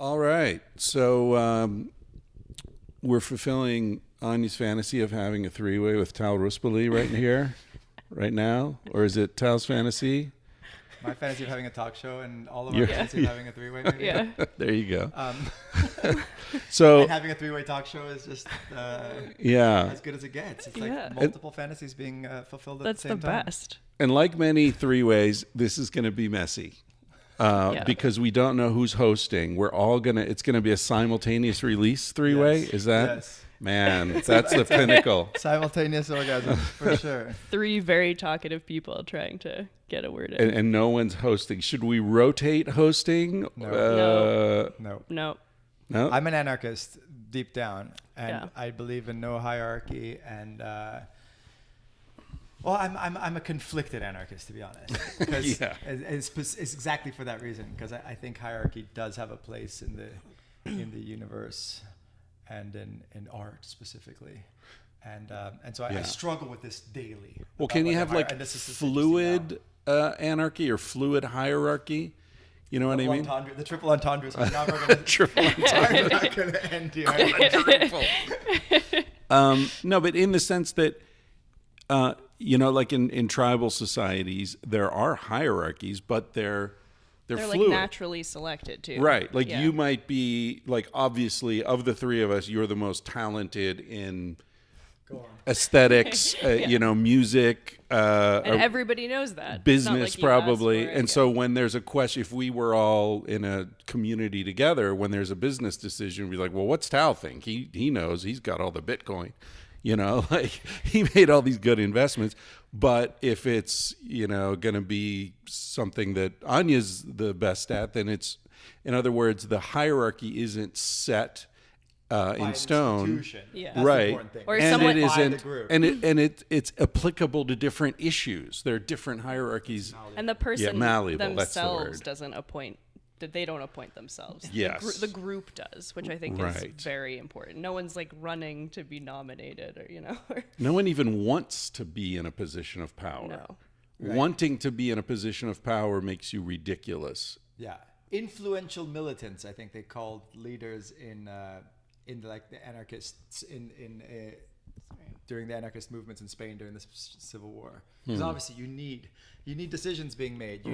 All right. So we're fulfilling Anya's fantasy of having a three-way with Tal Ruspoli right here, right now. Or is it Tal's fantasy? My fantasy of having a talk show and all of our fantasy of having a three-way maybe. Yeah. There you go. So and having a three-way talk show is just as good as it gets. It's like multiple fantasies being fulfilled at the same time. That's the best. And like many three-ways, this is going to be messy. Because we don't know who's hosting. It's going to be a simultaneous release three-way. Yes. Is that? Yes. Man, that's the pinnacle. Simultaneous orgasm, for sure. 3 very talkative people trying to get a word in. And no one's hosting. Should we rotate hosting? No. No. I'm an anarchist deep down, and I believe in no hierarchy. And I'm a conflicted anarchist, to be honest. Because it's exactly for that reason. Because I think hierarchy does have a place in the universe. And in art specifically, and so I struggle with this daily. Well, can you have like fluid anarchy or fluid hierarchy? You know what I mean? The triple entendres. I'm not going to end here. No, but in the sense that like in tribal societies, there are hierarchies, but they're fluid. Like naturally selected too. Right. Like you might be like, obviously of the three of us, you're the most talented in aesthetics, music. And everybody knows that. Business probably. And so when there's a question, if we were all in a community together, when there's a business decision, we're like, well, what's Tal think? He knows, he's got all the Bitcoin. Like he made all these good investments. But if it's, going to be something that Anya's the best at, then it's, in other words, the hierarchy isn't set in stone. Yeah. Right. Or and it isn't, and it's applicable to different issues. There are different hierarchies. And the person malleable, themselves doesn't appoint. They don't appoint themselves. Yes. The group does, which I think is very important. No one's like running to be nominated or, No one even wants to be in a position of power. No. Right. Wanting to be in a position of power makes you ridiculous. Yeah. Influential militants, I think they called leaders in like the anarchists during the anarchist movements in Spain during the Civil War. Because obviously you need decisions being made.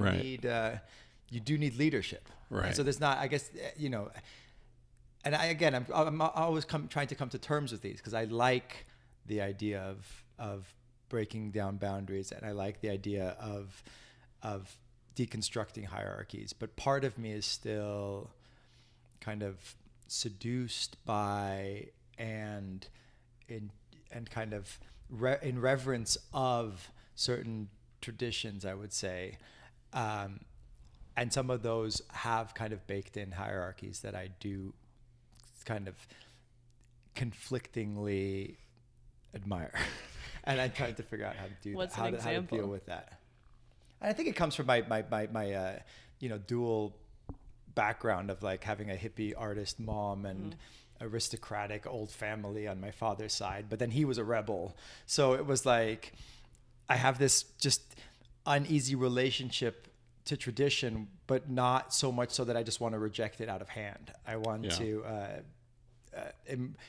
You do need leadership. Right. And so there's not, I guess, and I'm always trying to come to terms with these because I like the idea of breaking down boundaries, and I like the idea of deconstructing hierarchies. But part of me is still kind of seduced by and kind of in reverence of certain traditions, I would say. And some of those have kind of baked in hierarchies that I do kind of conflictingly admire. And I'm trying to figure out how to do What's that, how to deal with that. And I think it comes from my dual background of like having a hippie artist mom and aristocratic old family on my father's side. But then he was a rebel. So it was like I have this just uneasy relationship to tradition, but not so much so that I just want to reject it out of hand. I want to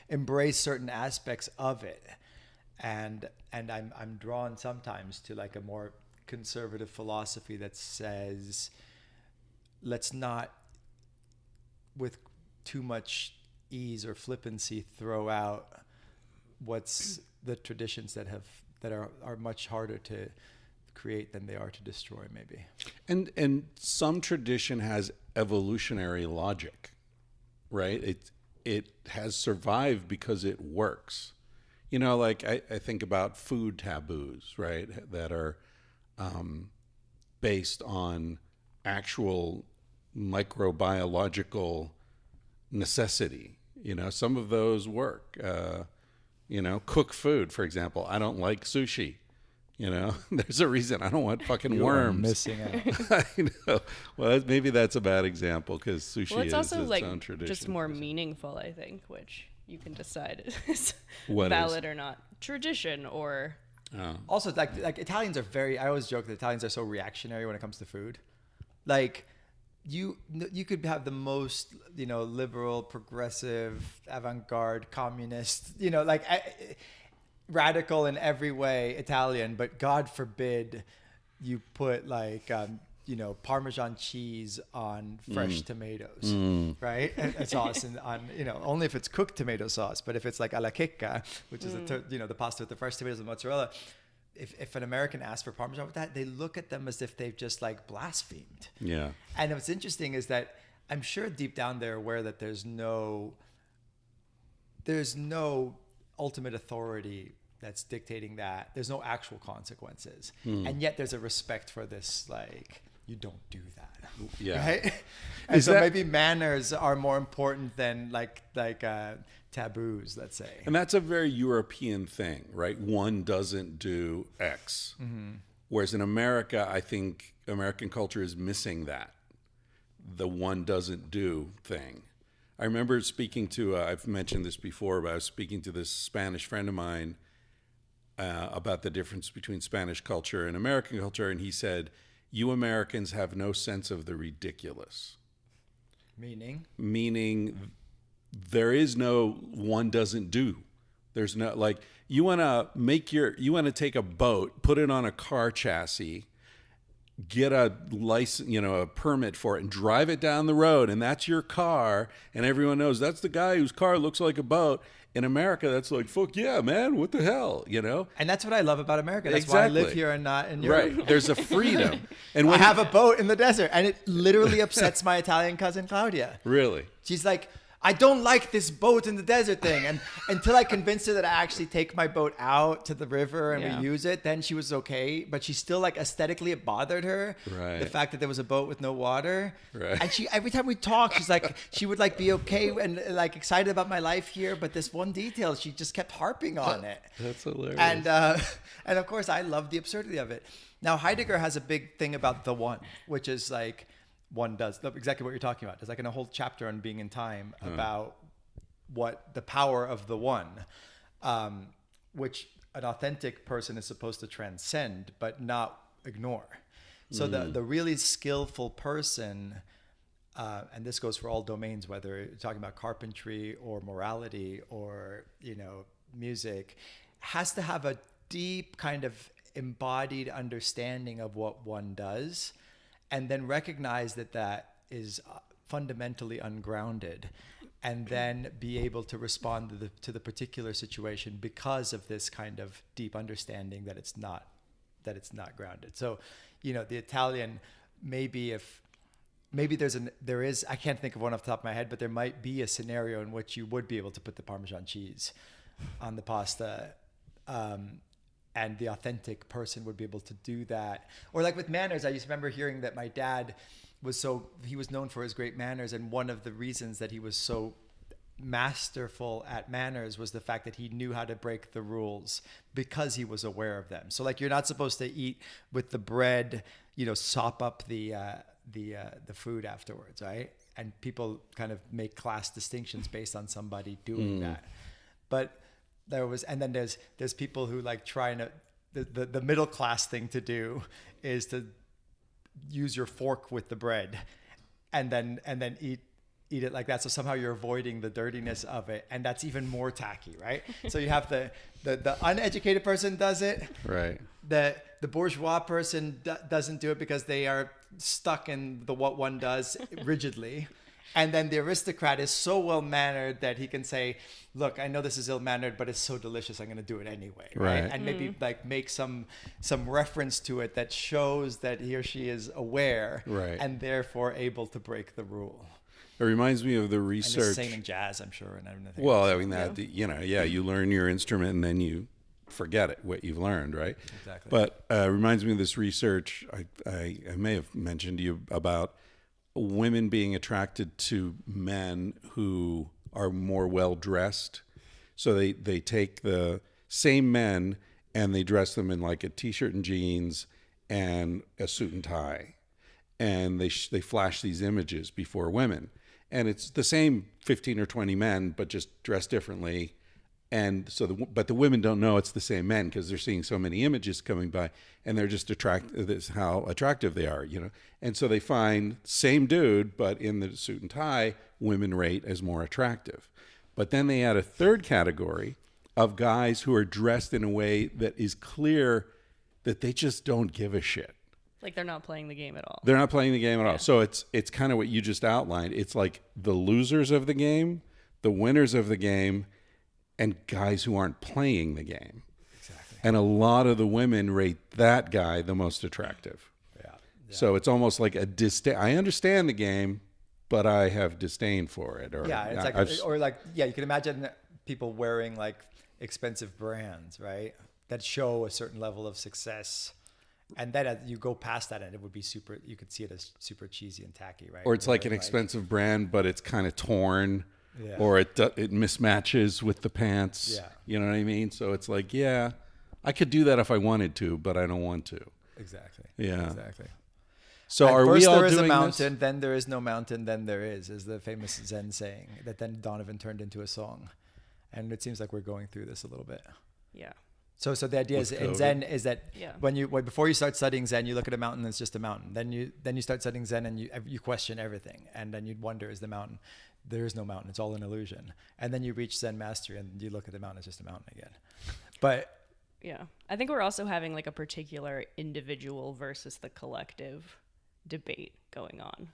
embrace certain aspects of it, and I'm drawn sometimes to like a more conservative philosophy that says, let's not, with too much ease or flippancy, throw out what's the traditions that are much harder to create than they are to destroy, maybe. And some tradition has evolutionary logic, right? It has survived because it works. Like I think about food taboos, right? That are based on actual microbiological necessity. Some of those work. Cook food, for example. I don't like sushi. There's a reason I don't want fucking worms. Missing out. I know. Well, maybe that's a bad example because sushi is also its like own tradition. Just more meaningful, I think, which you can decide is what valid or not. Tradition or. Also, like Italians are I always joke that Italians are so reactionary when it comes to food. Like you could have the most, liberal, progressive, avant-garde, communist, radical in every way Italian, but God forbid you put like Parmesan cheese on fresh tomatoes, right? And sauce, and on only if it's cooked tomato sauce. But if it's like alla chicca, which is the pasta with the fresh tomatoes and mozzarella, if an American asks for Parmesan with that, they look at them as if they've just like blasphemed. Yeah. And what's interesting is that I'm sure deep down they're aware that there's no ultimate authority that's dictating that. There's no actual consequences. And yet there's a respect for this, like, you don't do that. Yeah. Right? And so maybe manners are more important than like taboos, let's say. And that's a very European thing, right? One doesn't do X. Whereas in America, I think American culture is missing that. The one doesn't do thing. I remember speaking to, I've mentioned this before, but I was speaking to this Spanish friend of mine about the difference between Spanish culture and American culture. And he said, you Americans have no sense of the ridiculous. Meaning there is no one doesn't do. There's no, like, you want to take a boat, put it on a car chassis, get a license, a permit for it, and drive it down the road, and that's your car, and everyone knows that's the guy whose car looks like a boat. In America, that's like, fuck yeah, man, what the hell, And that's what I love about America. That's why I live here and not in Europe. Right. There's a freedom. And when I have a boat in the desert, and it literally upsets my Italian cousin Claudia. Really? She's like, I don't like this boat in the desert thing. And until I convinced her that I actually take my boat out to the river and we use it, then she was okay. But she still, like, aesthetically, it bothered her. Right. The fact that there was a boat with no water. Right. And every time we talk, she's like, she would like be okay and like excited about my life here. But this one detail, she just kept harping on it. That's hilarious. And of course, I love the absurdity of it. Now, Heidegger has a big thing about the one, which is like, one does exactly what you're talking about. There's like a whole chapter on being in time about what the power of the one, which an authentic person is supposed to transcend but not ignore. So the really skillful person, and this goes for all domains, whether you're talking about carpentry or morality or music, has to have a deep kind of embodied understanding of what one does, and then recognize that is fundamentally ungrounded, and then be able to respond to the particular situation because of this kind of deep understanding that it's not grounded. So, the Italian, there is, I can't think of one off the top of my head, but there might be a scenario in which you would be able to put the Parmesan cheese on the pasta, and the authentic person would be able to do that. Or like with manners, I used to remember hearing that my dad he was known for his great manners. And one of the reasons that he was so masterful at manners was the fact that he knew how to break the rules because he was aware of them. So like, you're not supposed to eat with the bread, sop up the food afterwards, right? And people kind of make class distinctions based on somebody doing that. But there's people who like the middle class thing to do is to use your fork with the bread and then eat it like that. So somehow you're avoiding the dirtiness of it. And that's even more tacky, right? So you have the uneducated person does it. Right. The bourgeois person doesn't do it because they are stuck in what one does rigidly. And then the aristocrat is so well-mannered that he can say, look, I know this is ill-mannered, but it's so delicious, I'm going to do it anyway. Right. And maybe like make some reference to it that shows that he or she is aware, right, and therefore able to break the rule. It reminds me of the research. And the same in jazz, I'm sure. And everything. Well, I mean, you learn your instrument and then you forget it, what you've learned, right? Exactly. But it reminds me of this research I may have mentioned to you about women being attracted to men who are more well-dressed. So they take the same men and they dress them in like a t-shirt and jeans and a suit and tie. And they flash these images before women. And it's the same 15 or 20 men, but just dressed differently. And so, but the women don't know it's the same men because they're seeing so many images coming by, and they're just attracted. This is how attractive they are, you know. And so they find same dude, but in the suit and tie, women rate as more attractive. But then they add a third category of guys who are dressed in a way that is clear that they just don't give a shit. Like they're not playing the game at all. They're not playing the game at all. So it's kind of what you just outlined. It's like the losers of the game, the winners of the game, and guys who aren't playing the game. Exactly. And a lot of the women rate that guy the most attractive. Yeah. So it's almost like a disdain. I understand the game, but I have disdain for it. Or yeah, it's like, you can imagine people wearing like expensive brands, right? That show a certain level of success. And then as you go past that, and it would be super, you could see it as super cheesy and tacky, right? Or it's like an expensive brand, but it's kind of torn. Yeah. Or it mismatches with the pants. Yeah. You know what I mean? So it's like, yeah, I could do that if I wanted to, but I don't want to. Exactly. Yeah. Exactly. So and are first we all there is doing a mountain, this? then there is no mountain, then there is the famous Zen saying that then Donovan turned into a song. And it seems like we're going through this a little bit. Yeah. So the idea is in COVID. Zen is that before you start studying Zen, you look at a mountain and it's just a mountain. Then you start studying Zen and you question everything, and then you'd wonder, is the mountain? There is no mountain. It's all an illusion. And then you reach Zen mastery and you look at the mountain, it's just a mountain again. But yeah, I think we're also having like a particular individual versus the collective debate going on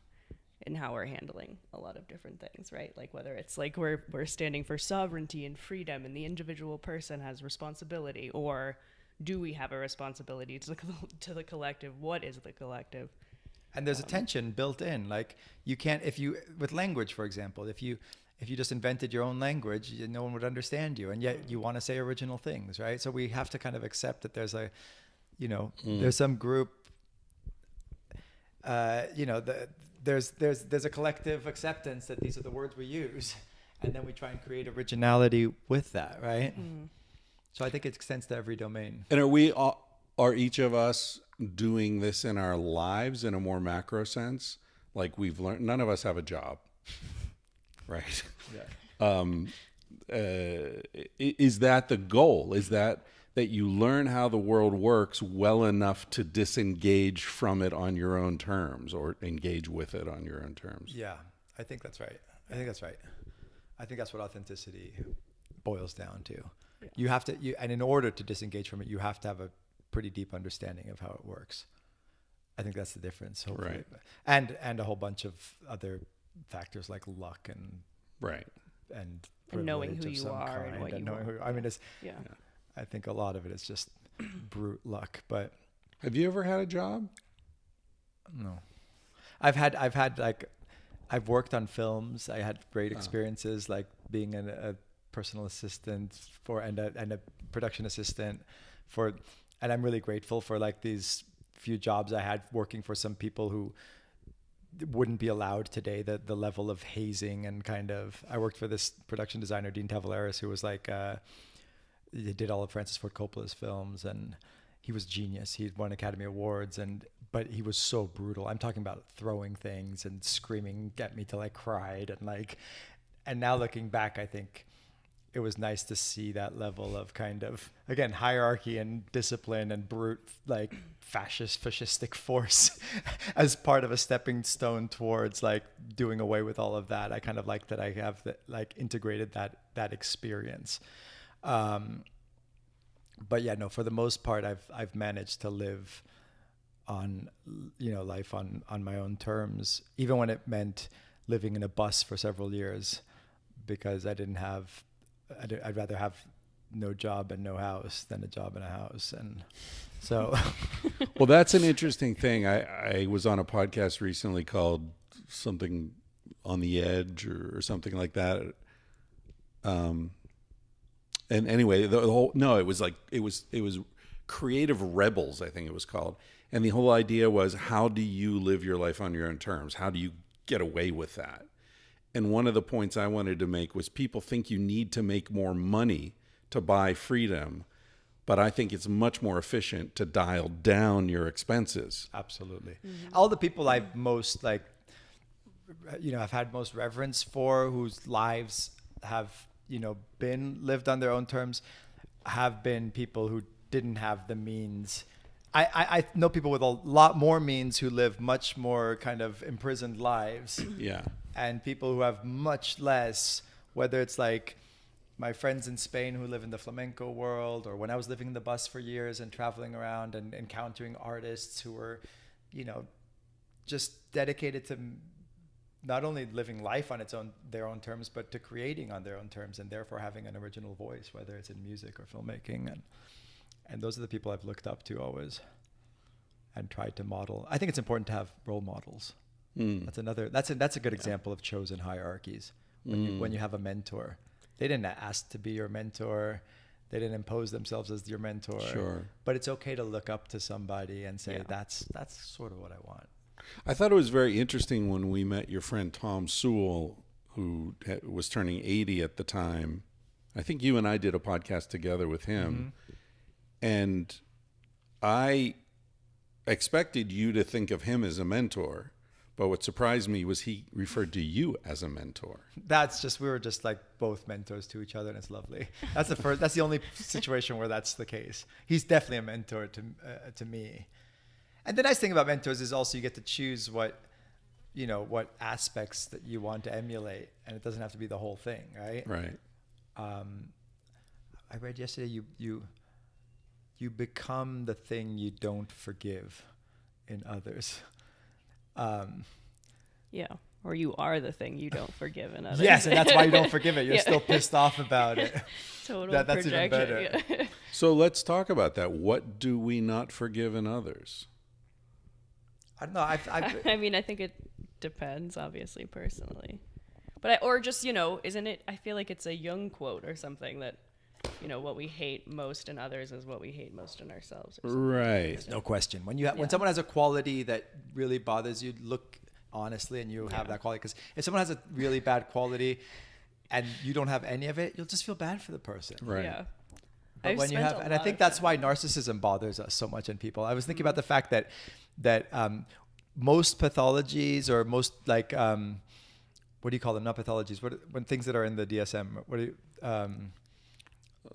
in how we're handling a lot of different things, right? Like whether it's like we're standing for sovereignty and freedom and the individual person has responsibility, or do we have a responsibility to the collective? What is the collective? And there's a tension built in. Like you can't, with language, for example, if you just invented your own language, no one would understand you. And yet you want to say original things, right? So we have to kind of accept that there's there's some group, there's a collective acceptance that these are the words we use. And then we try and create originality with that, right? Mm. So I think it extends to every domain. And are each of us doing this in our lives in a more macro sense? Like we've learned, none of us have a job, right? Yeah. Is that the goal? Is that you learn how the world works well enough to disengage from it on your own terms, or engage with it on your own terms? Yeah, I think that's right. I think that's what authenticity boils down to. Yeah. You have to, and in order to disengage from it, you have to have a pretty deep understanding of how it works. I think that's the difference, hopefully. Right. And a whole bunch of other factors like luck and knowing who you are and what you want. I mean, I think a lot of it is just brute luck. But have you ever had a job? No, I've worked on films. I had great experiences, like being a personal assistant and a production assistant and I'm really grateful for like these few jobs I had working for some people who wouldn't be allowed today, the level of hazing and kind of, I worked for this production designer, Dean Tavaleris, who was like, he did all of Francis Ford Coppola's films, and he was genius. He won Academy Awards, but he was so brutal. I'm talking about throwing things and screaming at me till I cried, and now looking back, I think it was nice to see that level of kind of, again, hierarchy and discipline and brute, like fascistic force as part of a stepping stone towards like doing away with all of that. I kind of like that I have like integrated that experience. But yeah, no, for the most part, I've managed to live on, life on my own terms, even when it meant living in a bus for several years, because I'd rather have no job and no house than a job and a house. And so. Well, that's an interesting thing. I was on a podcast recently called something on the edge or something like that. And anyway, it was Creative Rebels, I think it was called. And the whole idea was, how do you live your life on your own terms? How do you get away with that? And one of the points I wanted to make was, people think you need to make more money to buy freedom, but I think it's much more efficient to dial down your expenses. Absolutely. Mm-hmm. All the people I've most I've had most reverence for, whose lives have lived on their own terms have been people who didn't have the means. I know people with a lot more means who live much more kind of imprisoned lives. Yeah. And people who have much less, whether it's like my friends in Spain who live in the flamenco world, or when I was living in the bus for years and traveling around and encountering artists who were, just dedicated to not only living life on their own terms, but to creating on their own terms, and therefore having an original voice, whether it's in music or filmmaking. And those are the people I've looked up to always and tried to model. I think it's important to have role models. That's a good example of chosen hierarchies. When you have a mentor, they didn't ask to be your mentor. They didn't impose themselves as your mentor. Sure. But it's okay to look up to somebody and say, that's sort of what I want. I thought it was very interesting when we met your friend Tom Sewell, who was turning 80 at the time. I think you and I did a podcast together with him. And I expected you to think of him as a mentor. But what surprised me was he referred to you as a mentor. We were just like both mentors to each other, and it's lovely. That's the only situation where that's the case. He's definitely a mentor to me. And the nice thing about mentors is also you get to choose what aspects that you want to emulate, and it doesn't have to be the whole thing, right? Right. I read yesterday you become the thing you don't forgive in others. Or you are the thing you don't forgive in others. Yes, and that's why you don't forgive it. You're still pissed off about it. Total that's even better. Yeah. So let's talk about that. What do we not forgive in others? I don't know. I mean, I think it depends, obviously, personally. But isn't it? I feel like it's a Jung quote or something that, what we hate most in others is what we hate most in ourselves. Right. There's no question. When someone has a quality that really bothers you, look honestly, and you have that quality. Because if someone has a really bad quality and you don't have any of it, you'll just feel bad for the person. Right. Yeah. But when you have, and I think that's why narcissism bothers us so much in people. I was thinking about the fact that most pathologies, or most what do you call them? Not pathologies. When things that are in the DSM. What do you?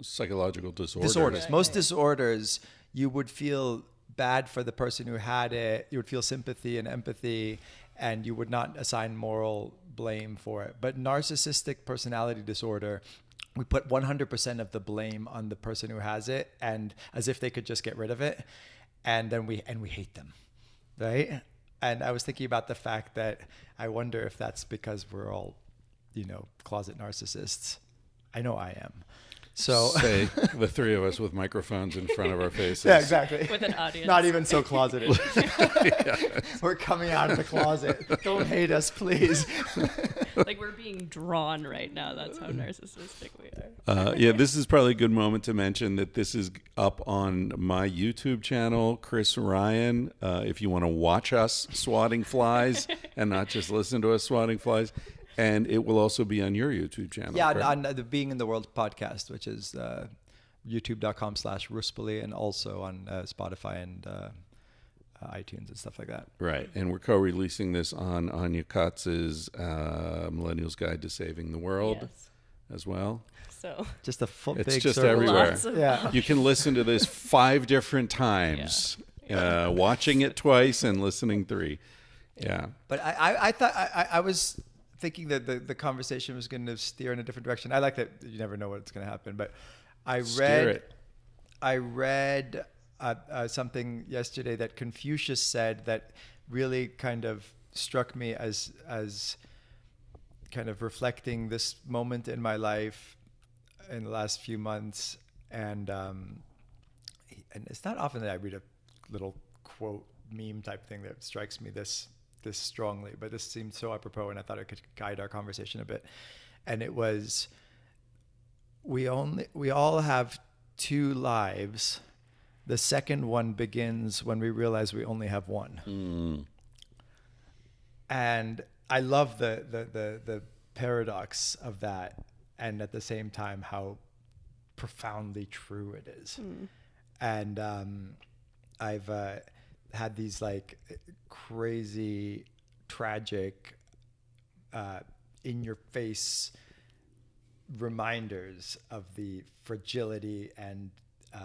Psychological disorders. Right. Most disorders, you would feel bad for the person who had it. You would feel sympathy and empathy, and you would not assign moral blame for it. But narcissistic personality disorder, we put 100% of the blame on the person who has it, and as if they could just get rid of it, and then we hate them, right? And I was thinking about the fact that I wonder if that's because we're all, closet narcissists. I know I am. So say the three of us with microphones in front of our faces. Yeah, exactly. With an audience. Not even so closeted. We're coming out of the closet. Don't hate us, please. Like we're being drawn right now. That's how narcissistic we are. This is probably a good moment to mention that this is up on my YouTube channel, Chris Ryan. If you want to watch us swatting flies and not just listen to us swatting flies. And it will also be on your YouTube channel. Yeah, correct? on the Being in the World podcast, which is youtube.com/Ruspoli, and also on Spotify and iTunes and stuff like that. Right. And we're co-releasing this on Anya Kaats's Millennial's Guide to Saving the World as well. So just a full it's big just circle. everywhere. You can listen to this 5 different times, watching it twice and listening 3. Yeah. But I thought I was thinking that the conversation was going to steer in a different direction. I like that you never know what's going to happen, but I read something yesterday that Confucius said that really kind of struck me as kind of reflecting this moment in my life in the last few months. And it's not often that I read a little quote meme type thing that strikes me this strongly, but this seemed so apropos, and I thought it could guide our conversation a bit. And it was, we all have 2 lives. The second one begins when we realize we only have one. And I love the paradox of that, and at the same time how profoundly true it is. And I've had these like crazy, tragic, in your face reminders of the fragility and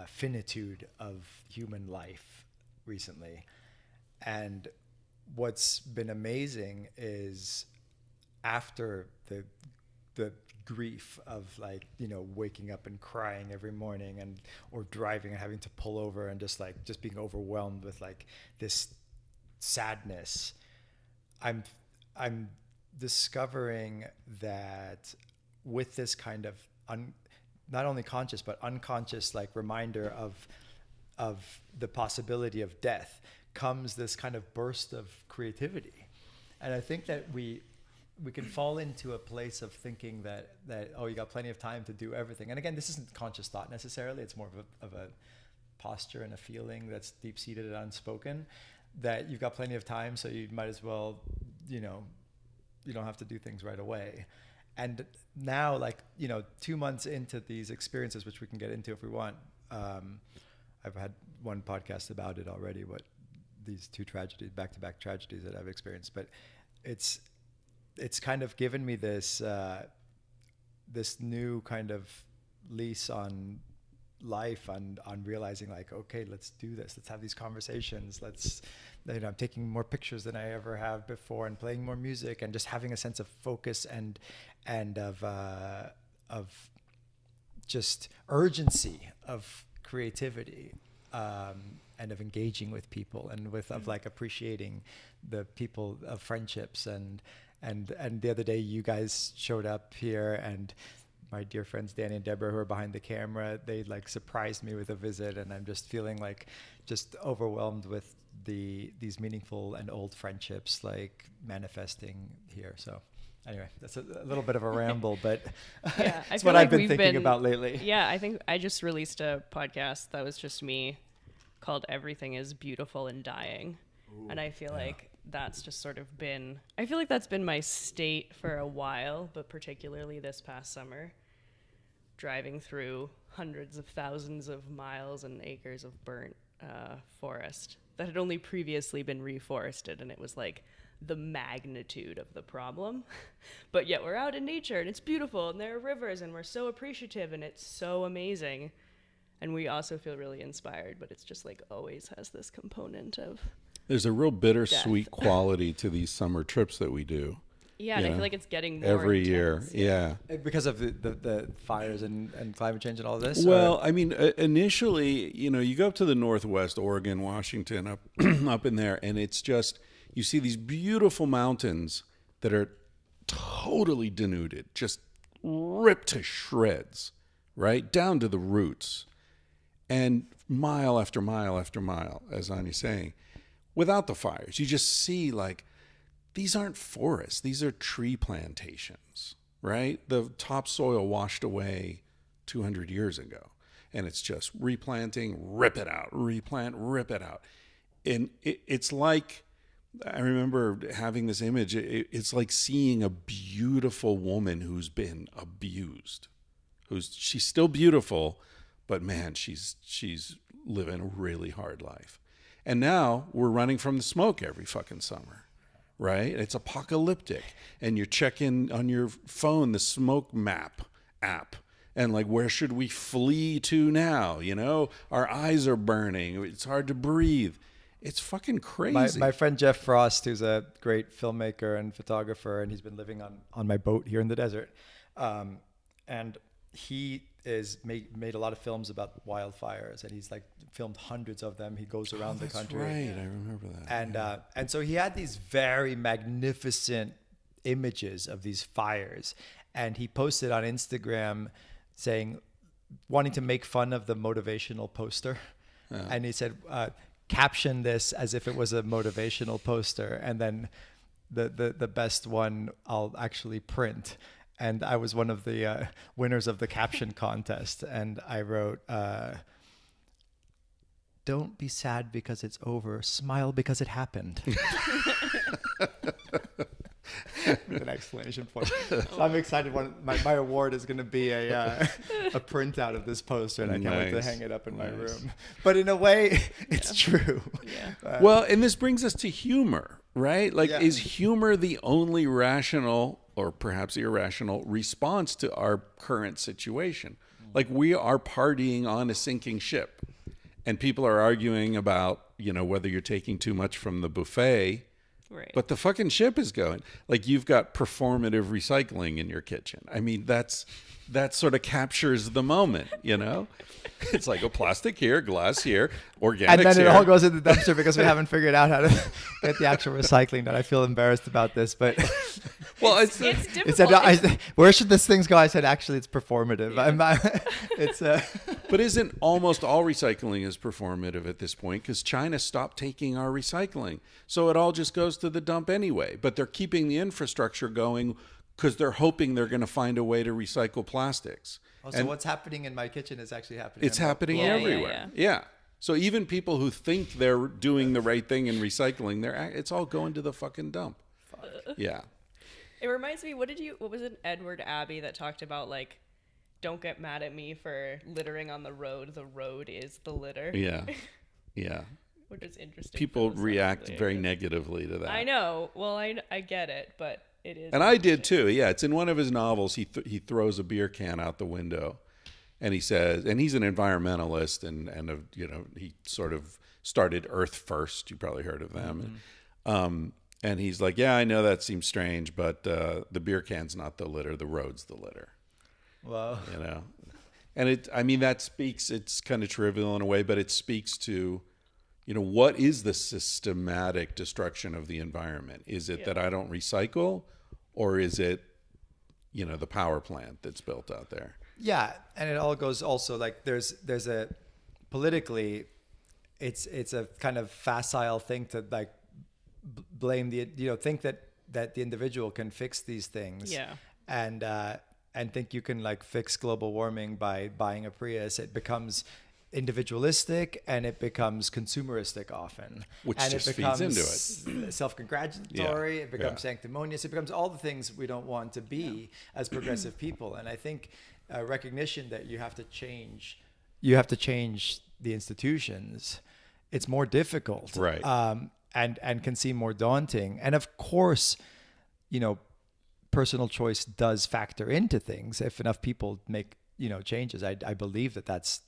finitude of human life recently. And what's been amazing is after the grief of like, you know, waking up and crying every morning and or driving and having to pull over and just being overwhelmed with like this sadness, I'm discovering that with this kind of not only conscious but unconscious like reminder of the possibility of death comes this kind of burst of creativity. And I think that we can fall into a place of thinking that oh, you got plenty of time to do everything. And again, this isn't conscious thought necessarily. It's more of a posture and a feeling that's deep-seated and unspoken, that you've got plenty of time, so you might as well, you know, you don't have to do things right away. And now, like, you know, 2 months into these experiences, which we can get into if we want, I've had one podcast about it already, what these two tragedies, back-to-back tragedies that I've experienced. But it's kind of given me this this new kind of lease on life, on realizing like, okay, let's do this. Let's have these conversations. I'm taking more pictures than I ever have before and playing more music and just having a sense of focus and of just urgency of creativity, and of engaging with people and of like appreciating the people of friendships and the other day you guys showed up here and my dear friends Danny and Deborah, who are behind the camera, they like surprised me with a visit, and I'm just feeling like just overwhelmed with these meaningful and old friendships like manifesting here. So anyway, that's a little bit of a ramble, but yeah, it's what I've been thinking about lately. Yeah, I think I just released a podcast that was just me called Everything is Beautiful and Dying. Ooh, and I feel like that's just sort of been, I feel like that's been my state for a while, but particularly this past summer, driving through hundreds of thousands of miles and acres of burnt forest that had only previously been reforested. And it was like the magnitude of the problem. But yet we're out in nature and it's beautiful and there are rivers and we're so appreciative and it's so amazing. And we also feel really inspired, but it's just like always has this component of there's a real bittersweet quality to these summer trips that we do. Yeah, and I feel like it's getting more every intense. year. Yeah. Because of the fires and climate change and all this? Well, I mean, initially, you know, you go up to the Northwest, Oregon, Washington, up up in there, and it's just, you see these beautiful mountains that are totally denuded, just ripped to shreds, right? Down to the roots. And mile after mile after mile, as Anya's saying, without the fires, you just see like, these aren't forests. These are tree plantations, right? The topsoil washed away 200 years ago. And it's just replanting, rip it out, replant, rip it out. And it's like, I remember having this image. It's like seeing a beautiful woman who's been abused. She's still beautiful, but man, she's living a really hard life. And now we're running from the smoke every fucking summer. Right? It's apocalyptic. And you're checking on your phone the smoke map app. And like, where should we flee to now? You know, our eyes are burning. It's hard to breathe. It's fucking crazy. My friend Jeff Frost, who's a great filmmaker and photographer, and he's been living on my boat here in the desert. And he made a lot of films about wildfires, and he's like filmed hundreds of them. He goes around the country. Right, I remember that. And so he had these very magnificent images of these fires, and he posted on Instagram saying, wanting to make fun of the motivational poster, and he said, caption this as if it was a motivational poster, and then the best one I'll actually print. And I was one of the winners of the caption contest. And I wrote, don't be sad because it's over. Smile because it happened. With an exclamation point. So I'm excited. My award is going to be a printout of this poster. And I can't wait to hang it up in my room. But in a way, it's true. Yeah. Well, and this brings us to humor, right? Like, is humor the only rational or perhaps irrational response to our current situation. Like, we are partying on a sinking ship, and people are arguing about, whether you're taking too much from the buffet. Right. But the fucking ship is going. Like, you've got performative recycling in your kitchen. I mean, that sort of captures the moment, It's like a plastic here, glass here, organics and then here. it all goes in the dumpster because we haven't figured out how to get the actual recycling done. I feel embarrassed about this, but well, it's it difficult. said, where should this things go? I said, actually, it's performative. Yeah. But isn't almost all recycling is performative at this point? Because China stopped taking our recycling. So it all just goes to the dump anyway. But they're keeping the infrastructure going because they're hoping they're going to find a way to recycle plastics. So what's happening in my kitchen is actually happening. It's happening everywhere. Yeah. So even people who think they're doing the right thing in recycling, it's all going to the fucking dump. Yeah. It reminds me, what was it, Edward Abbey that talked about, like, don't get mad at me for littering on the road is the litter. Yeah. Yeah. Which is interesting. People react very negatively to that. I know. Well, I get it, but it is. And I did too. Yeah, it's in one of his novels. He throws a beer can out the window, and he says, and he's an environmentalist, and he sort of started Earth First. You probably heard of them. Mm-hmm. And he's like, yeah, I know that seems strange, but the beer can's not the litter. The road's the litter. Wow. And that speaks. It's kind of trivial in a way, but it speaks to, what is the systematic destruction of the environment? Is it that I don't recycle, or is it, the power plant that's built out there? Yeah, and it all goes also like there's a politically, it's a kind of facile thing to like blame think that the individual can fix these things. Yeah. And think you can like fix global warming by buying a Prius. It becomes individualistic and it becomes consumeristic often. Which and just it becomes feeds into it. Self-congratulatory. It becomes sanctimonious. It becomes all the things we don't want to be as progressive people. And I think recognition that you have to change the institutions. It's more difficult. Right. And can seem more daunting. And of course, personal choice does factor into things. If enough people make changes, I believe that's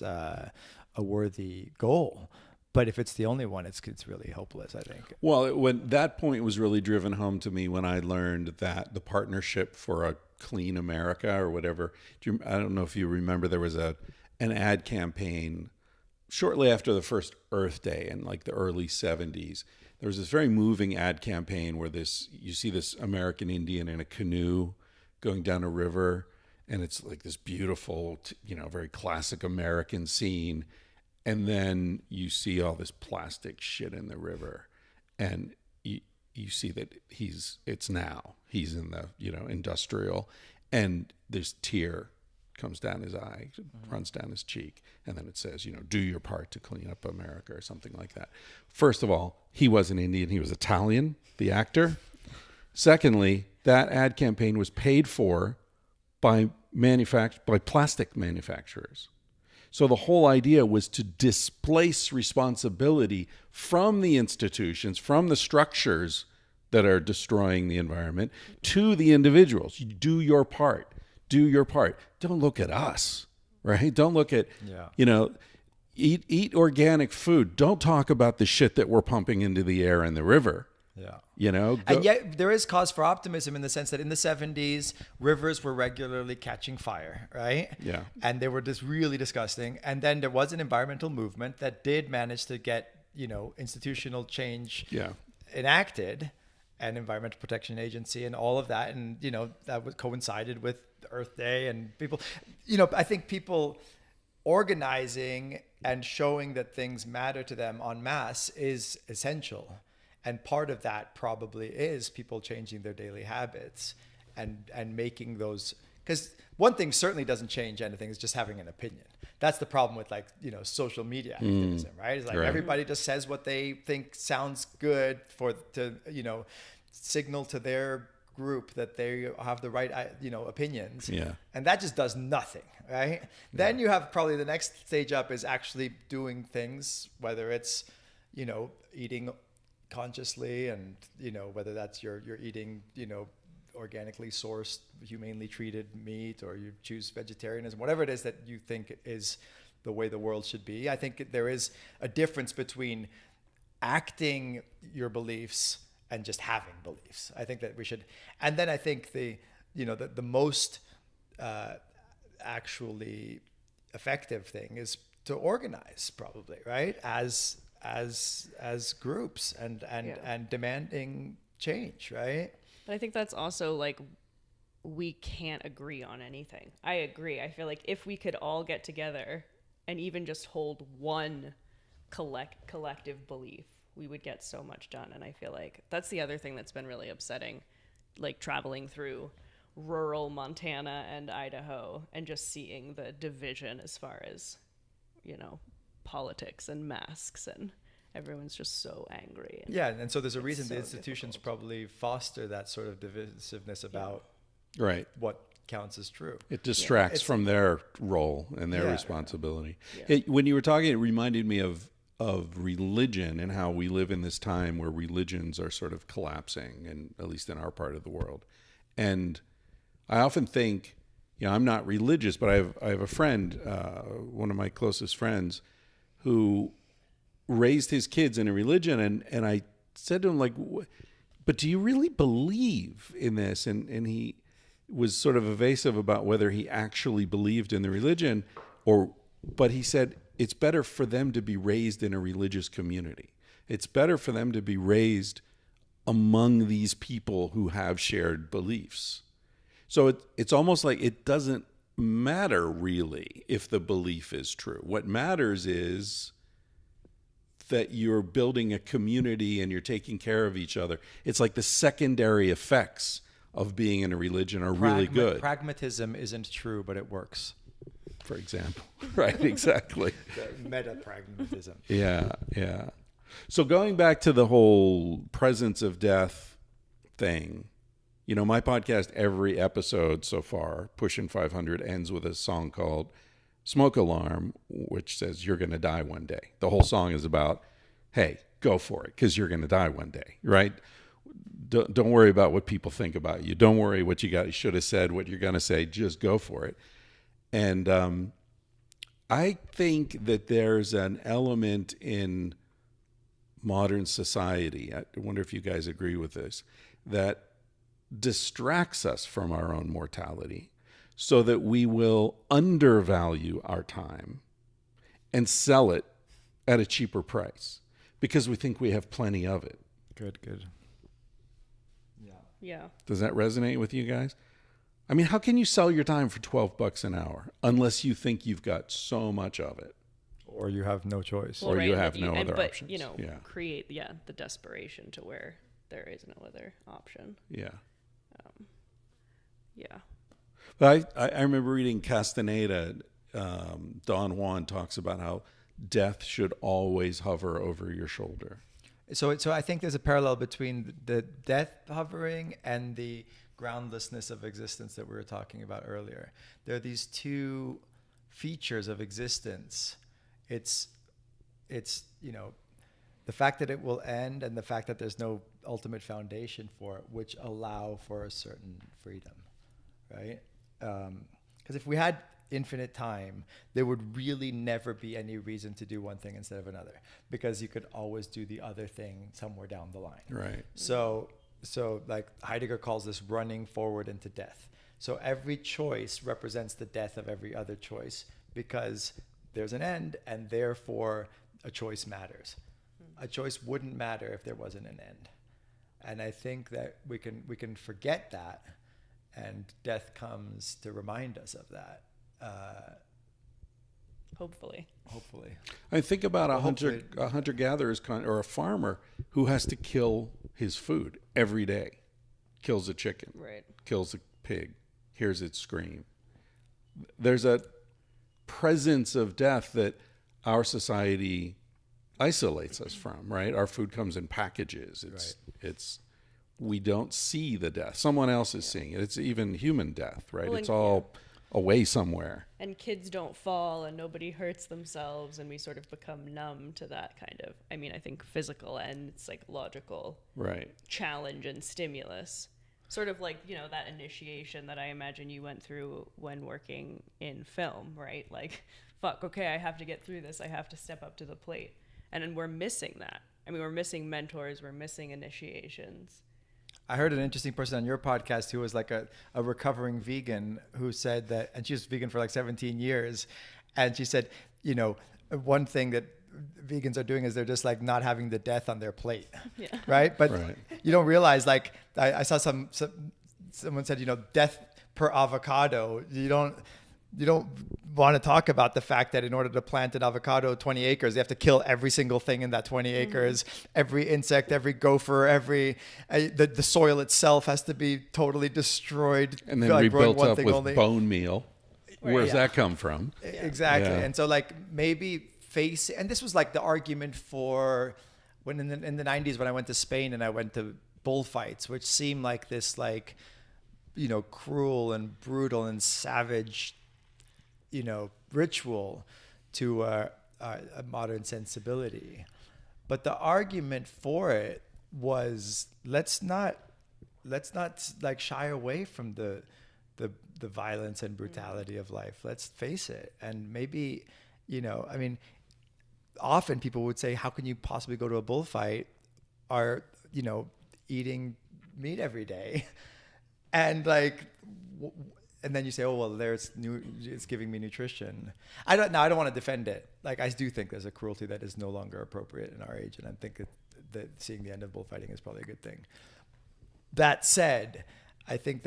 a worthy goal. But if it's the only one, it's really hopeless, I think. Well, when that point was really driven home to me when I learned that the Partnership for a Clean America or whatever. I don't know if you remember, there was an ad campaign shortly after the first Earth Day in like the early 70s. There was this very moving ad campaign where you see this American Indian in a canoe going down a river, and it's like this beautiful, very classic American scene. And then you see all this plastic shit in the river, and you see that he's in the, industrial, and this tear comes down his eye, runs down his cheek, and then it says, do your part to clean up America or something like that. First of all, he wasn't Indian, he was Italian, the actor. Secondly, that ad campaign was paid for by plastic manufacturers. So the whole idea was to displace responsibility from the institutions, from the structures that are destroying the environment, to the individuals. You do your part. Do your part. Don't look at us, right? Don't look at, eat organic food. Don't talk about the shit that we're pumping into the air and the river. Yeah. And yet there is cause for optimism in the sense that in the 70s, rivers were regularly catching fire, right? Yeah. And they were just really disgusting. And then there was an environmental movement that did manage to get, institutional change enacted, and Environmental Protection Agency and all of that. And, that coincided with Earth Day, and people, I think people organizing and showing that things matter to them en masse is essential. And part of that probably is people changing their daily habits and making those, because one thing certainly doesn't change anything is just having an opinion. That's the problem with social media activism, right? It's like everybody just says what they think sounds good to signal to their group that they have the right, opinions. Yeah. And that just does nothing, right? Yeah. Then you have probably the next stage up is actually doing things, whether it's, eating consciously, and whether that's you're eating organically sourced, humanely treated meat, or you choose vegetarianism, whatever it is that you think is the way the world should be. I think there is a difference between acting your beliefs and just having beliefs. I think that we should, and then I think the most actually effective thing is to organize, probably, right, as groups and demanding change, right? But I think that's also like, we can't agree on anything. I agree. I feel like if we could all get together and even just hold one collective belief, we would get so much done. And I feel like that's the other thing that's been really upsetting, like traveling through rural Montana and Idaho and just seeing the division as far as, politics and masks, and everyone's just so angry. And so there's a reason so the institutions probably foster that sort of divisiveness about right what counts as true. It distracts from their role and their responsibility. Yeah. When you were talking, it reminded me of religion and how we live in this time where religions are sort of collapsing, and at least in our part of the world. And I often think, I'm not religious, but I have a friend, one of my closest friends, who raised his kids in a religion, and I said to him, like, but do you really believe in this? And he was sort of evasive about whether he actually believed in the religion, but he said it's better for them to be raised in a religious community. It's better for them to be raised among these people who have shared beliefs. So it's almost like it doesn't matter really if the belief is true. What matters is that you're building a community and you're taking care of each other. It's like the secondary effects of being in a religion are really good. Pragmatism isn't true, but it works. For example. Right, exactly. Meta-pragmatism. Yeah. So going back to the whole presence of death thing, my podcast, every episode so far, pushing 500, ends with a song called Smoke Alarm, which says you're going to die one day. The whole song is about, hey, go for it, because you're going to die one day, right? Don't worry about what people think about you. Don't worry what you should have said, what you're going to say. Just go for it. And I think that there's an element in modern society, I wonder if you guys agree with this, that distracts us from our own mortality so that we will undervalue our time and sell it at a cheaper price because we think we have plenty of it. Good. Yeah. Does that resonate with you guys? I mean, how can you sell your time for $12 an hour unless you think you've got so much of it? Or you have no choice. Well, or right, you have no other options. But, create, the desperation to where there is no other option. Yeah. Yeah. But I remember reading Castaneda, Don Juan talks about how death should always hover over your shoulder. So I think there's a parallel between the death hovering and the groundlessness of existence that we were talking about earlier. There are these two features of existence. It's the fact that it will end and the fact that there's no ultimate foundation for it, which allow for a certain freedom, right? Because if we had infinite time, there would really never be any reason to do one thing instead of another, because you could always do the other thing somewhere down the line. Right. So like Heidegger calls this running forward into death. So every choice represents the death of every other choice because there's an end, and therefore a choice matters. A choice wouldn't matter if there wasn't an end. And I think that we can forget that, and death comes to remind us of that. Hopefully. I think about a hunter-gatherer or a farmer who has to kill his food every day. Kills a chicken. Right. Kills a pig. Hears it scream. There's a presence of death that our society isolates us from, right? Our food comes in packages. We don't see the death. Someone else is seeing it. It's even human death, right? Well, it's all away somewhere. And kids don't fall and nobody hurts themselves, and we sort of become numb to that kind of, I think physical and psychological right. challenge and stimulus. Sort of like, you know, that initiation that I imagine you went through when working in film, right? Like, fuck, okay, I have to get through this. I have to step up to the plate. And then we're missing that. I mean, we're missing mentors. We're missing initiations. I heard an interesting person on your podcast who was like a recovering vegan who said that, and she was vegan for like 17 years. And she said, you know, one thing that vegans are doing is they're just like not having the death on their plate. Yeah. Right. But you don't realize, like, I saw someone said, you know, death per avocado. You don't want to talk about the fact that in order to plant an avocado 20 acres, they have to kill every single thing in that 20 acres, every insect, every gopher, the soil itself has to be totally destroyed. And then rebuilt up with bone meal. Where's that come from? Exactly. Yeah. And so like maybe and this was like the argument for when in the 90s when I went to Spain and I went to bullfights, which seemed like this, like, you know, cruel and brutal and savage, you know, ritual to a modern sensibility. But the argument for it was let's not like shy away from the violence and brutality of life. Let's face it. And maybe, you know, I mean, often people would say, how can you possibly go to a bullfight or, you know, eating meat every day? And like, and then you say, oh, well, it's giving me nutrition. I don't want to defend it. Like, I do think there's a cruelty that is no longer appropriate in our age. And I think that seeing the end of bullfighting is probably a good thing. That said, I think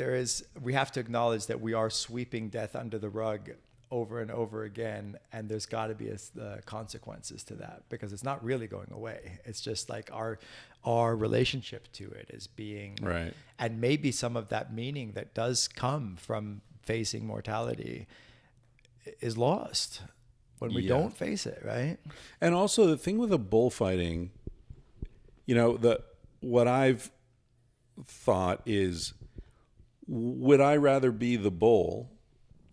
we have to acknowledge that we are sweeping death under the rug over and over again, and there's got to be consequences to that, because it's not really going away. It's just like our relationship to it is being right, and maybe some of that meaning that does come from facing mortality is lost when we don't face it, right? And also the thing with the bullfighting, you know, what I've thought is, would I rather be the bull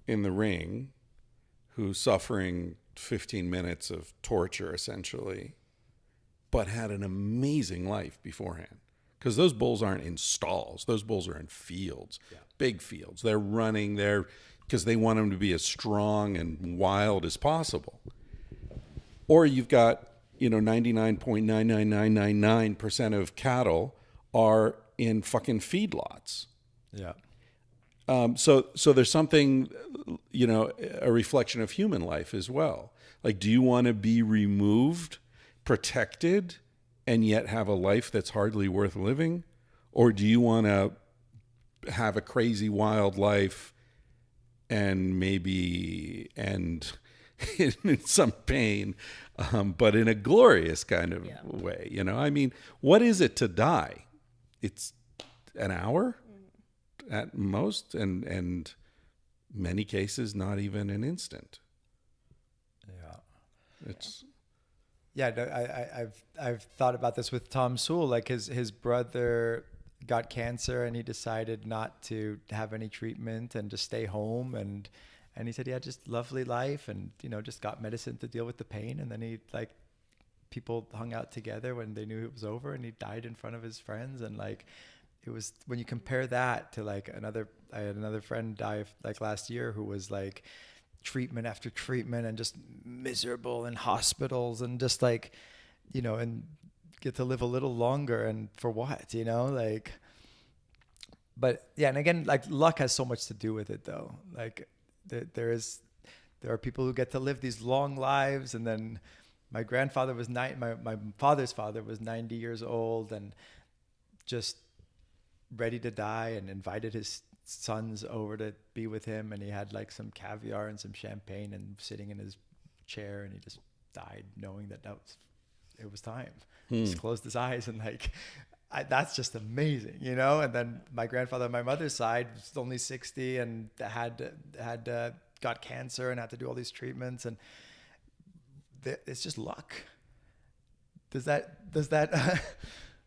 in the ring who's suffering 15 minutes of torture, essentially, but had an amazing life beforehand? Because those bulls aren't in stalls. Those bulls are in fields, big fields. They're running there because they want them to be as strong and wild as possible. Or you've got, you know, 99.99999% of cattle are in fucking feedlots. Yeah. So there's something, you know, a reflection of human life as well. Like, do you want to be removed, protected, and yet have a life that's hardly worth living? Or do you want to have a crazy wild life and maybe end in some pain, but in a glorious kind of way? You know, I mean, what is it to die? It's an hour at most, and many cases not even an instant. I've thought about this with Tom Sewell. Like his brother got cancer and he decided not to have any treatment and just stay home, and he said he had just lovely life, and, you know, just got medicine to deal with the pain, and then he, like, people hung out together when they knew it was over, and he died in front of his friends. And like, it was, when you compare that to like I had another friend die like last year who was like treatment after treatment and just miserable in hospitals and just like, you know, and get to live a little longer, and for what, you know, like, but yeah. And again, like, luck has so much to do with it though. Like there are people who get to live these long lives, and then my grandfather was my father's father was 90 years old and just ready to die, and invited his sons over to be with him, and he had like some caviar and some champagne and sitting in his chair, and he just died knowing that it was time. Just closed his eyes, and like, that's just amazing, you know. And then my grandfather on my mother's side was only 60 and got cancer and had to do all these treatments, and it's just luck. Does that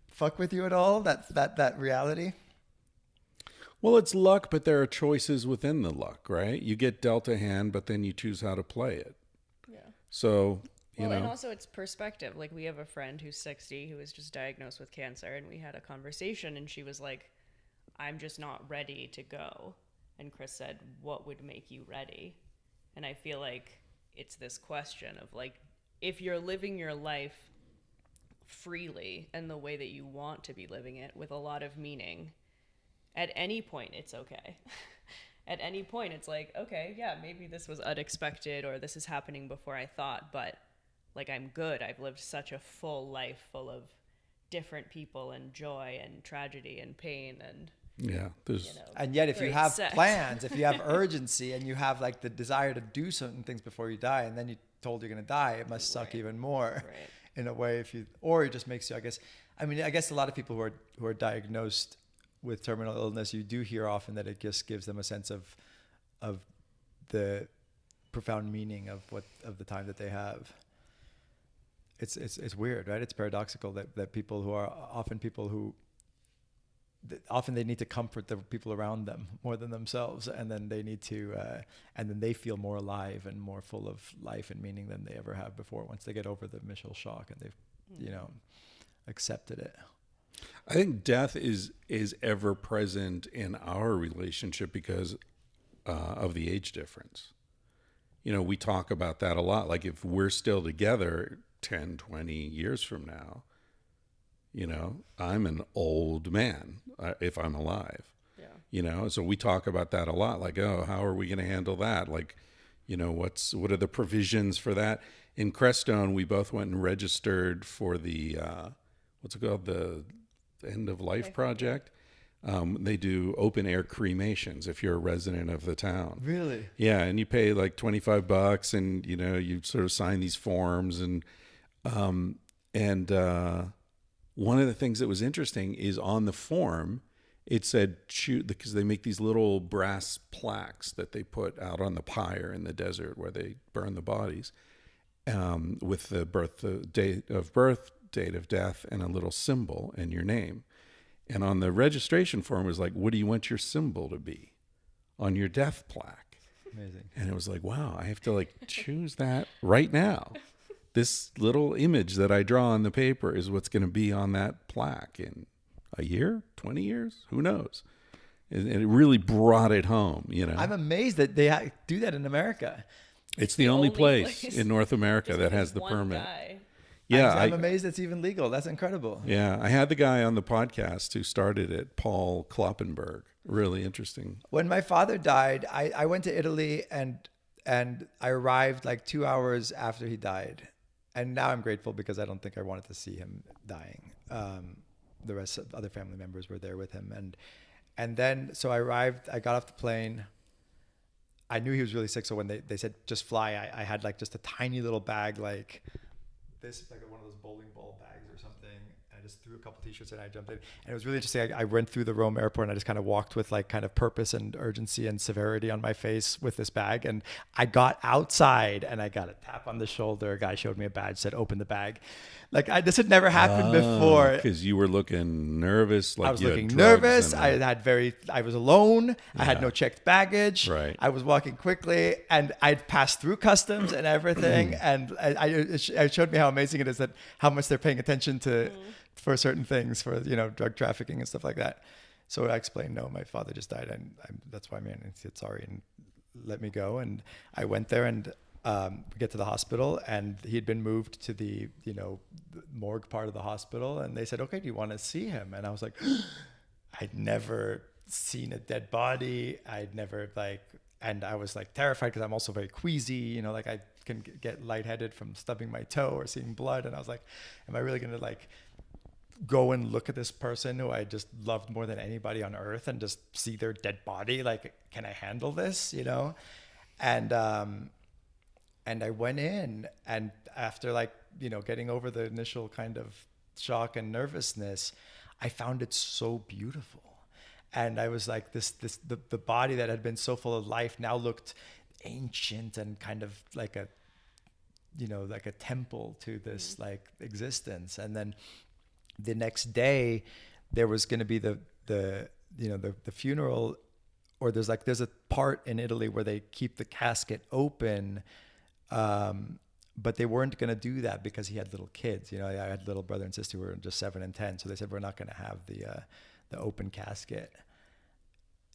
fuck with you at all? That reality? Well, it's luck, but there are choices within the luck, right? You get dealt a hand, but then you choose how to play it. Yeah. So, you know. And also it's perspective. Like, we have a friend who's 60 who was just diagnosed with cancer, and we had a conversation, and she was like, I'm just not ready to go. And Chris said, what would make you ready? And I feel like it's this question of like, if you're living your life freely and the way that you want to be living it with a lot of meaning, at any point it's okay. At any point it's like, okay, yeah, maybe this was unexpected or this is happening before I thought, but like I'm good. I've lived such a full life full of different people and joy and tragedy and pain and and yet if you have sex. plans, if you have urgency and you have like the desire to do certain things before you die, and then you're told you're going to die, it must suck even more in a way. Or it just makes you, I guess a lot of people who are diagnosed with terminal illness, you do hear often that it just gives them a sense of the profound meaning of the time that they have. It's weird, right? It's paradoxical that people who are often people who often they need to comfort the people around them more than themselves, and then they need to and then they feel more alive and more full of life and meaning than they ever have before once they get over the initial shock and they've accepted it. I think death is ever present in our relationship because of the age difference. We talk about that a lot. Like if we're still together 10, 20 years from now, I'm an old man if I'm alive. Yeah. So we talk about that a lot. Like, oh, how are we going to handle that? Like, what are the provisions for that? In Crestone, we both went and registered for the what's it called, the End of Life Project. They do open air cremations if you're a resident of the town. Really? Yeah, and you pay like $25, and you sort of sign these forms, and one of the things that was interesting is on the form, it said because they make these little brass plaques that they put out on the pyre in the desert where they burn the bodies, with the date of birth, date of death, and a little symbol and your name. And on the registration form was like, what do you want your symbol to be on your death plaque? Amazing. And it was like, wow, I have to like choose that right now. This little image that I draw on the paper is what's going to be on that plaque in a year, 20 years, who knows? And it really brought it home, I'm amazed that they do that in America. It's the only place in North America that has the permit. Guy. Yeah, I'm amazed it's even legal. That's incredible. Yeah, I had the guy on the podcast who started it, Paul Kloppenberg. Really interesting. When my father died, I went to Italy and I arrived like 2 hours after he died. And now I'm grateful because I don't think I wanted to see him dying. The rest of other family members were there with him. And then, so I arrived, I got off the plane. I knew he was really sick. So when they said, just fly, I had like just a tiny little bag, like this, like one of those bowling ball bags or something. I just threw a couple t-shirts and I jumped in. And it was really interesting. I went through the Rome airport and I just kind of walked with like kind of purpose and urgency and severity on my face with this bag. And I got outside and I got a tap on the shoulder. A guy showed me a badge, said, open the bag. Like this had never happened before. Because you were looking nervous. Like I was looking nervous. I was alone. Yeah. I had no checked baggage. Right. I was walking quickly and I'd passed through customs and everything. And it showed me how amazing it is that how much they're paying attention to for certain things, for, drug trafficking and stuff like that. So I explained, no, my father just died. And that's why I'm in. He said, sorry, and let me go. And I went there and we get to the hospital and he'd been moved to the morgue part of the hospital, and they said, okay, do you want to see him? And I was like, I'd never seen a dead body. And I was like terrified because I'm also very queasy, like I can get lightheaded from stubbing my toe or seeing blood. And I was like, am I really going to like go and look at this person who I just loved more than anybody on earth and just see their dead body? Like, can I handle this, And I went in, and after getting over the initial kind of shock and nervousness, I found it so beautiful. And I was like, the body that had been so full of life now looked ancient and kind of like a temple to this like existence. And then the next day there was going to be the funeral, or there's a part in Italy where they keep the casket open. But they weren't going to do that because he had little kids. I had little brother and sister who were just 7 and 10. So they said, we're not going to have the open casket.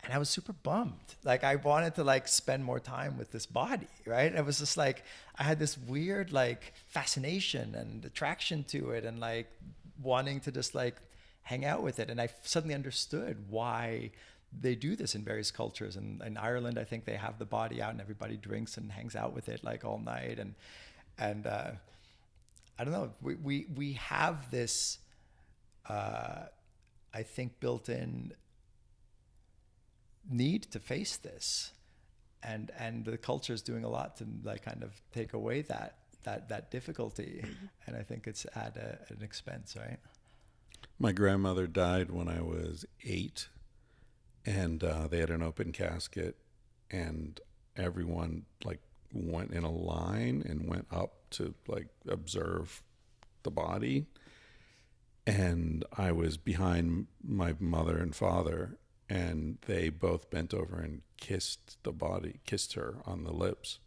And I was super bummed. Like I wanted to like spend more time with this body, right? And it was just like, I had this weird like fascination and attraction to it and like wanting to just like hang out with it. And I suddenly understood why they do this in various cultures. And in Ireland, I think they have the body out and everybody drinks and hangs out with it like all night. And I don't know, we have this, I think, built-in need to face this, and the culture is doing a lot to like kind of take away that difficulty, and I think it's at an expense, right? My grandmother died when I was 8, and they had an open casket, and everyone like went in a line and went up to like observe the body, and I was behind my mother and father, and they both bent over and kissed her on the lips.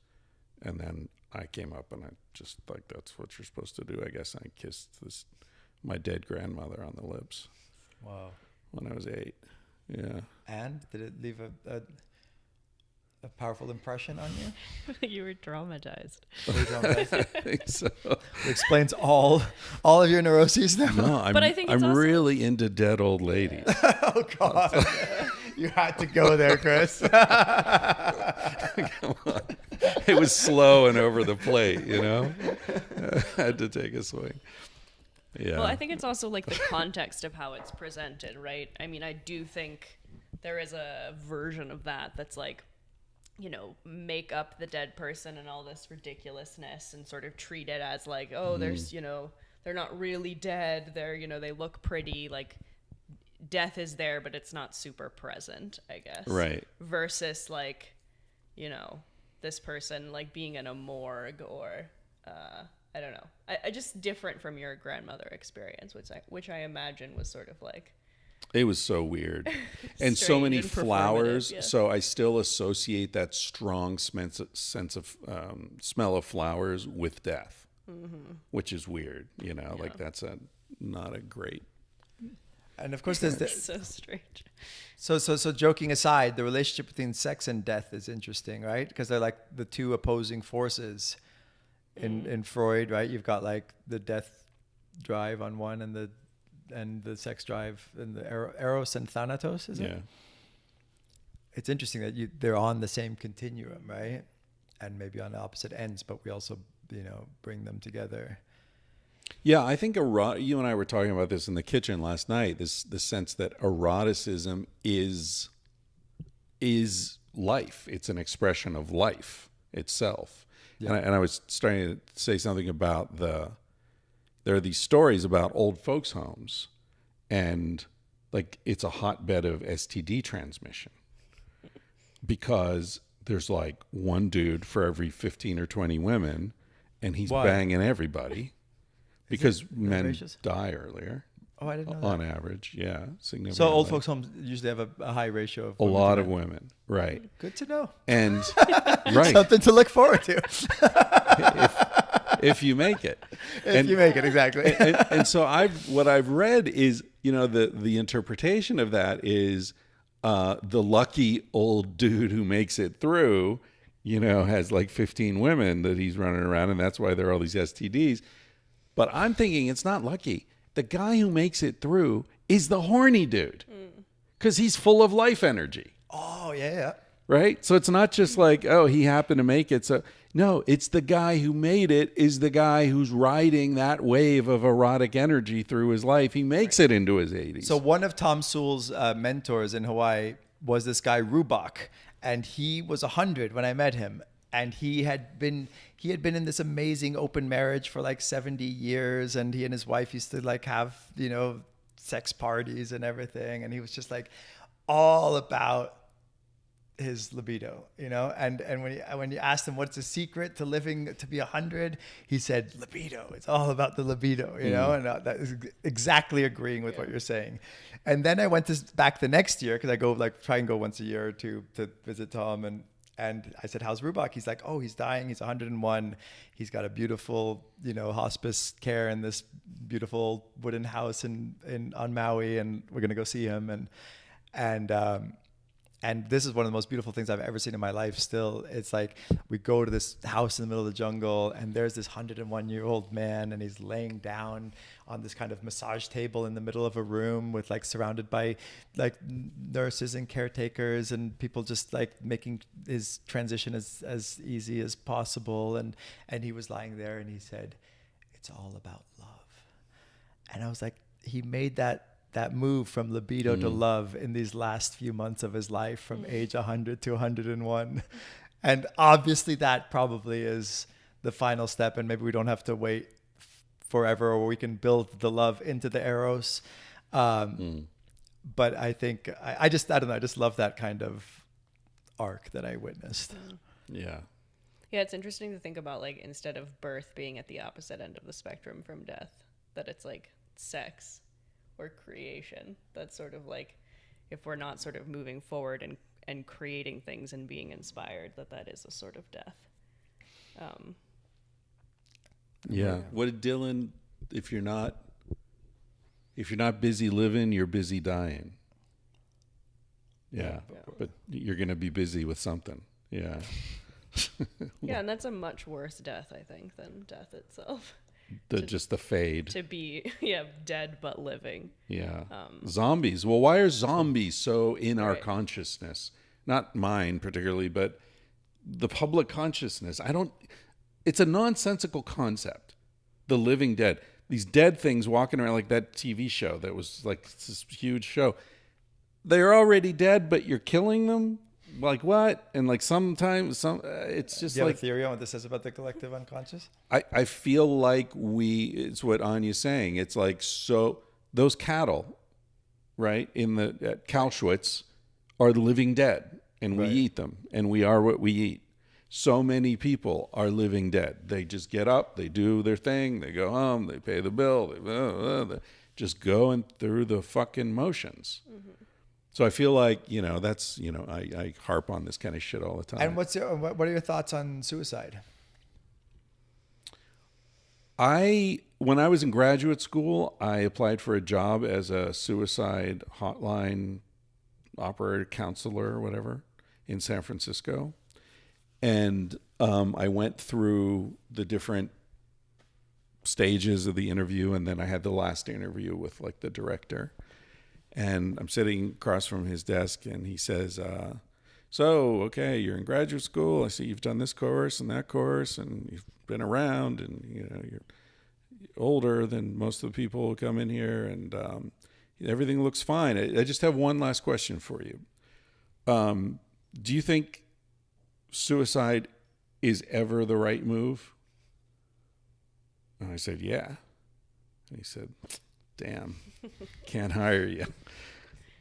And then I came up and I just like, that's what you're supposed to do, I guess. I kissed my dead grandmother on the lips. Wow. When I was 8. Yeah. And did it leave a powerful impression on you? You were traumatized. I think so. It explains all of your neuroses now. No, But I think it's I'm also really into dead old ladies. Oh God. You had to go there, Chris. Come on. It was slow and over the plate, you know? I had to take a swing. Yeah. Well, I think it's also like the context of how it's presented, right? I mean, I do think there is a version of that that's like, you know, make up the dead person and all this ridiculousness and sort of treat it as like, oh, there's, you know, they're not really dead. They're, you know, they look pretty. Like death is there, but it's not super present, I guess. Right. Versus like, you know, this person like being in a morgue or, I don't know. I just different from your grandmother experience, which I imagine was sort of like. It was so weird. And so many and flowers. yeah. So I still associate that strong sense of smell of flowers with death, which is weird. You know, Yeah. like that's not a great. And of course, there's It's so strange. So joking aside, the relationship between sex and death is interesting, right? Because they're like the two opposing forces in Freud, right? You've got like the death drive on one and the sex drive and the eros and thanatos, is it? Yeah. It's interesting that they're on the same continuum, right? And maybe on the opposite ends, but we also, you know, bring them together. Yeah, I think you and I were talking about this in the kitchen last night. The sense that eroticism is life. It's an expression of life itself. Yeah. And I was starting to say something about there are these stories about old folks' homes, and like it's a hotbed of STD transmission because there's like one dude for every 15 or 20 women, and he's banging everybody. Because men die earlier. Oh, I didn't know that. On average, yeah. So old folks' homes usually have a high ratio of a lot of women, right? Good to know. And right, something to look forward to. if you make it. If you make it, exactly. and so what I've read is, you know, the interpretation of that is the lucky old dude who makes it through, you know, has like 15 women that he's running around, and that's why there are all these STDs. But I'm thinking it's not lucky. The guy who makes it through is the horny dude because he's full of life energy. Oh, yeah. Right? So it's not just like, oh, he happened to make it. So no, it's the guy who made it is the guy who's riding that wave of erotic energy through his life. He makes it into his 80s. So one of Tom Sewell's mentors in Hawaii was this guy, Rubach. And he was 100 when I met him. And he had been in this amazing open marriage for like 70 years. And he and his wife used to like have, you know, sex parties and everything. And he was just like all about his libido, you know? And when you asked him what's the secret to living to be 100, he said, libido. It's all about the libido, you know? And that is exactly agreeing with what you're saying. And then I went back the next year because I try and go once a year or two to visit Tom. And I said, how's Rubach? He's like, oh, he's dying. He's 101. He's got a beautiful, you know, hospice care in this beautiful wooden house on Maui. And we're going to go see him. And And this is one of the most beautiful things I've ever seen in my life still. It's like we go to this house in the middle of the jungle and there's this 101-year-old man and he's laying down on this kind of massage table in the middle of a room with like surrounded by like nurses and caretakers and people just like making his transition as easy as possible. And he was lying there and he said, "It's all about love." And I was like, he made that move from libido to love in these last few months of his life from age 100 to 101. And obviously that probably is the final step, and maybe we don't have to wait forever, or we can build the love into the eros. But I think I don't know, I just love that kind of arc that I witnessed. Yeah. Yeah, it's interesting to think about, like, instead of birth being at the opposite end of the spectrum from death, that it's like sex or creation. That's sort of like, if we're not sort of moving forward and creating things and being inspired, that is a sort of death. Yeah. What did Dylan, if you're not busy living, you're busy dying. Yeah. But you're going to be busy with something. Yeah. Yeah, and that's a much worse death, I think, than death itself. Just the fade. To be, dead but living. Yeah. Zombies. Well, why are zombies so in our consciousness? Not mine particularly, but the public consciousness. It's a nonsensical concept. The living dead. These dead things walking around, like that TV show that was like this huge show. They're already dead, but you're killing them? Like what? And like sometimes it's just, do you like have a theory on what this is about the collective unconscious? I feel like it's what Anya's saying. It's like, so those cattle, right, at Kalschwitz are living dead, and we eat them, and we are what we eat. So many people are living dead. They just get up, they do their thing, they go home, they pay the bill, they just going through the fucking motions. Mm-hmm. So I feel like, that's, I harp on this kind of shit all the time. And what are your thoughts on suicide? When I was in graduate school, I applied for a job as a suicide hotline operator, counselor, or whatever, in San Francisco. And I went through the different stages of the interview, and then I had the last interview with like the director. And I'm sitting across from his desk, and he says, "So, okay, you're in graduate school. I see you've done this course and that course, and you've been around, and you're older than most of the people who come in here, and everything looks fine. I just have one last question for you. Do you think suicide is ever the right move?" And I said, "Yeah." And he said, "Damn, can't hire you,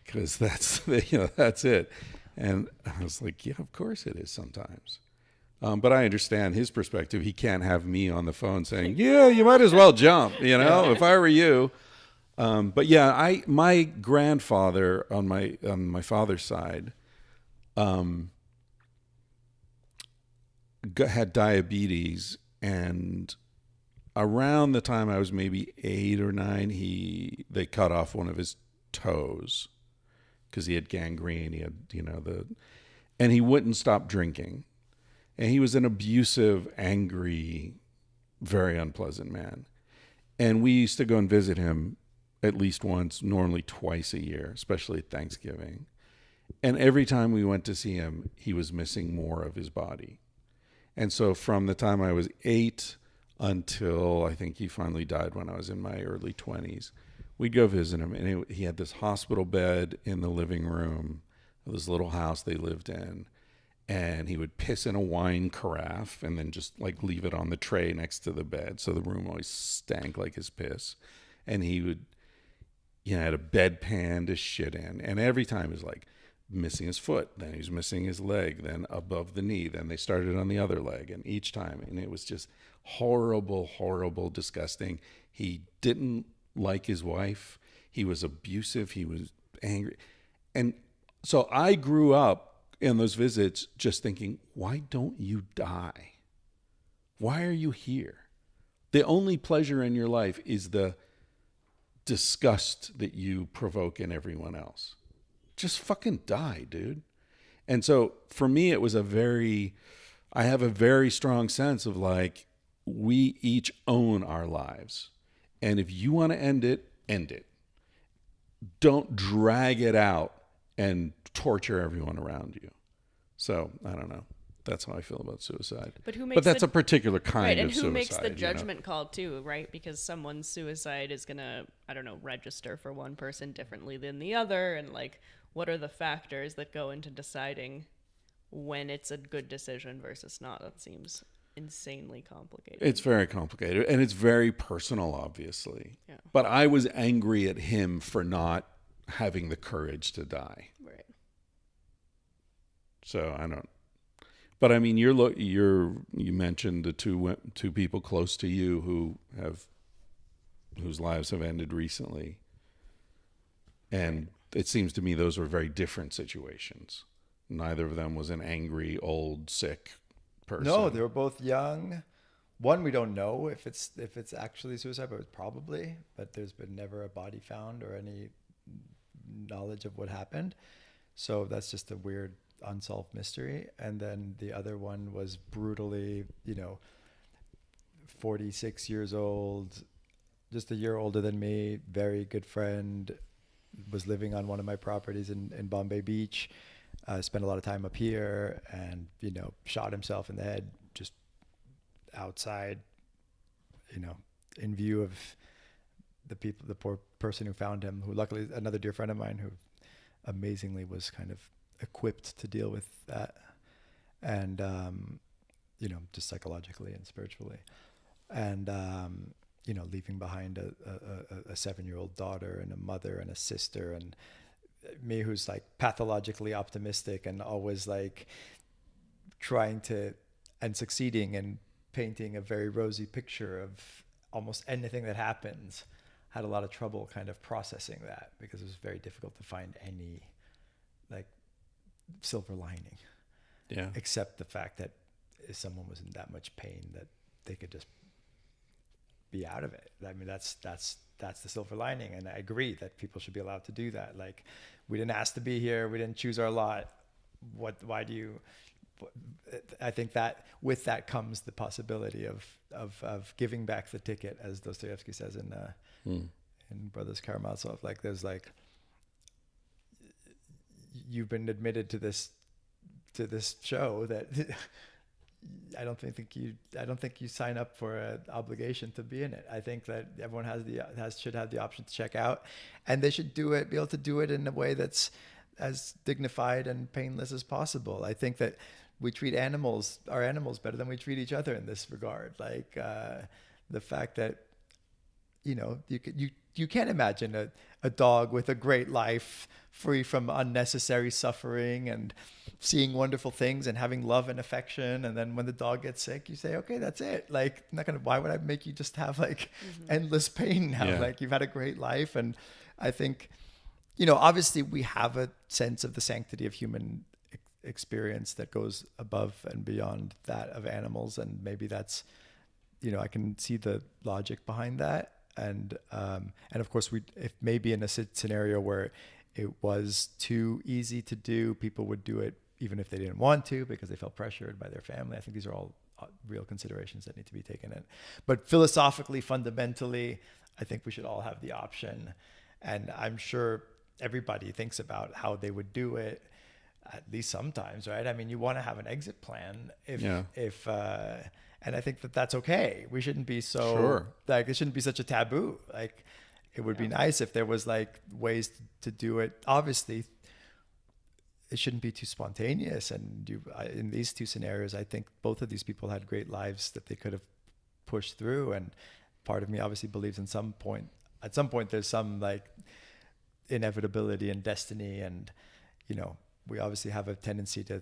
because that's it." And I was like, "Yeah, of course it is sometimes." But I understand his perspective. He can't have me on the phone saying, "Yeah, you might as well jump," if I were you. But yeah, my grandfather on my father's side had diabetes, and around the time I was maybe 8 or 9, they cut off one of his toes because he had gangrene. He had, and he wouldn't stop drinking. And he was an abusive, angry, very unpleasant man. And we used to go and visit him at least once, normally twice a year, especially at Thanksgiving. And every time we went to see him, he was missing more of his body. And so from the time I was 8 until I think he finally died when I was in my early 20s, we'd go visit him, and he had this hospital bed in the living room of this little house they lived in, and he would piss in a wine carafe and then just like leave it on the tray next to the bed, so the room always stank like his piss. And he would, had a bedpan to shit in, and every time it was like missing his foot, then he was missing his leg, then above the knee, then they started on the other leg, and each time, and it was just horrible, disgusting. He didn't like his wife. He was abusive. He was angry. And so I grew up in those visits just thinking, why don't you die? Why are you here? The only pleasure in your life is the disgust that you provoke in everyone else. Just fucking die, dude. And so for me, it was I have a very strong sense of like, we each own our lives. And if you want to end it, end it. Don't drag it out and torture everyone around you. So I don't know. That's how I feel about suicide. But that's a particular kind of suicide. And who makes the judgment call too, right? Because someone's suicide is gonna, I don't know, register for one person differently than the other, and like, what are the factors that go into deciding when it's a good decision versus not? That seems insanely complicated. It's very complicated, and it's very personal, obviously. Yeah. But I was angry at him for not having the courage to die. Right. So I don't. But I mean, you mentioned the two people close to you whose lives have ended recently, and it seems to me those were very different situations. Neither of them was an angry, old, sick person. No, they were both young. One, we don't know if it's actually suicide, but probably. But there's been never a body found or any knowledge of what happened. So that's just a weird unsolved mystery. And then the other one was brutally, 46 years old, just a year older than me, very good friend, was living on one of my properties in Bombay Beach, spent a lot of time up here, and, shot himself in the head just outside, in view of the poor person who found him, who luckily another dear friend of mine who amazingly was kind of equipped to deal with that, and just psychologically and spiritually, and leaving behind a 7-year-old daughter and a mother and a sister, and me who's like pathologically optimistic and always like trying to and succeeding and painting a very rosy picture of almost anything that happens, had a lot of trouble kind of processing that, because it was very difficult to find any like silver lining, except the fact that if someone was in that much pain that they could just be out of it. I mean, that's the silver lining, and I agree that people should be allowed to do that. Like, we didn't ask to be here, we didn't choose our lot. Why do you? I think that with that comes the possibility of giving back the ticket, as Dostoevsky says in Brothers Karamazov. Like, there's like, you've been admitted to this show that I don't think you sign up for an obligation to be in it. I think that everyone should have the option to check out, and they should be able to do it in a way that's as dignified and painless as possible. I think that we treat our animals better than we treat each other in this regard. Like, the fact that, you can't imagine a dog with a great life, free from unnecessary suffering and seeing wonderful things and having love and affection. And then when the dog gets sick, you say, okay, that's it. Like, why would I make you just have like endless pain now? Yeah. Like, you've had a great life. And I think, obviously we have a sense of the sanctity of human experience that goes above and beyond that of animals. And maybe that's, I can see the logic behind that. And of course, if maybe in a scenario where it was too easy to do, people would do it even if they didn't want to, because they felt pressured by their family. I think these are all real considerations that need to be taken in. But philosophically, fundamentally, I think we should all have the option. And I'm sure everybody thinks about how they would do it, at least sometimes, right? I mean, you want to have an exit plan and I think that that's okay. We shouldn't be like, it shouldn't be such a taboo. Like, it would be nice if there was like ways to do it. Obviously, it shouldn't be too spontaneous. And in these two scenarios, I think both of these people had great lives that they could have pushed through. And part of me obviously believes at some point, there's some like inevitability and destiny. And, we obviously have a tendency to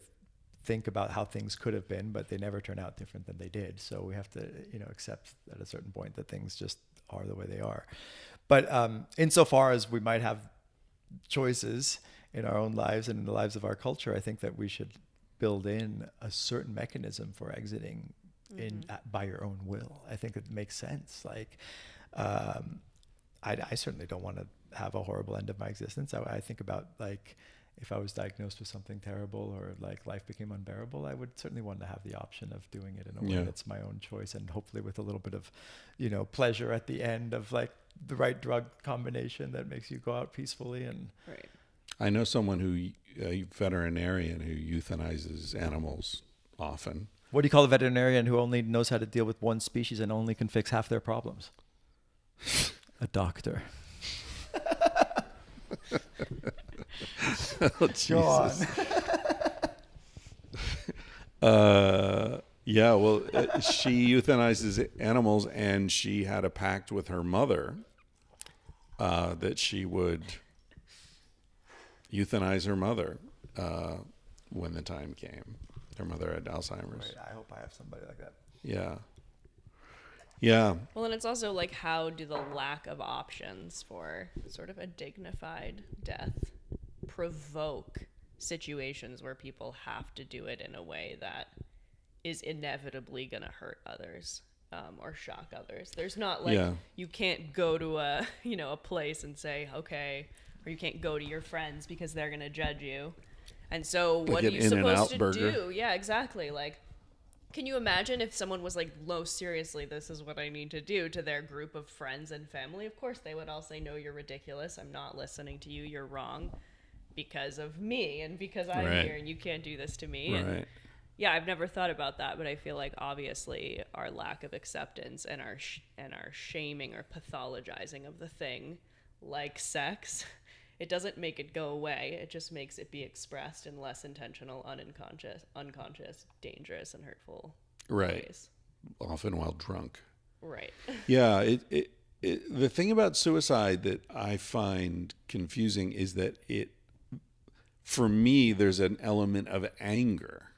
think about how things could have been, but they never turn out different than they did. So we have to, accept at a certain point that things just are the way they are. But insofar as we might have choices in our own lives and in the lives of our culture, I think that we should build in a certain mechanism for exiting by your own will. I think it makes sense. Like, I certainly don't want to have a horrible end of my existence. I think about like, if I was diagnosed with something terrible or like life became unbearable, I would certainly want to have the option of doing it in a way that's my own choice, and hopefully with a little bit of, pleasure at the end of like the right drug combination that makes you go out peacefully. And Right. I know someone a veterinarian who euthanizes animals often. what do you call a veterinarian who only knows how to deal with one species and only can fix half their problems? A doctor. Oh, Jesus. Go on. She euthanizes animals, and she had a pact with her mother that she would euthanize her mother when the time came. Her mother had Alzheimer's. Right, I hope I have somebody like that. Yeah. Yeah. Well, and it's also like, how do the lack of options for sort of a dignified death provoke situations where people have to do it in a way that is inevitably going to hurt others or shock others? There's not like, you can't go to a place and say, okay, or you can't go to your friends because they're going to judge you. And so what are you supposed to do? Yeah, exactly. Like, can you imagine if someone was like, "No, seriously, this is what I need to do," to their group of friends and family? Of course, they would all say, "No, you're ridiculous. I'm not listening to you. You're wrong because of me and because I'm here, and you can't do this to me." Right. And yeah, I've never thought about that, but I feel like obviously our lack of acceptance and our shaming or pathologizing of the thing, like sex, it doesn't make it go away. It just makes it be expressed in less intentional, unconscious, dangerous, and hurtful ways. Often while drunk. Right. Yeah. The thing about suicide that I find confusing is that for me, there's an element of anger.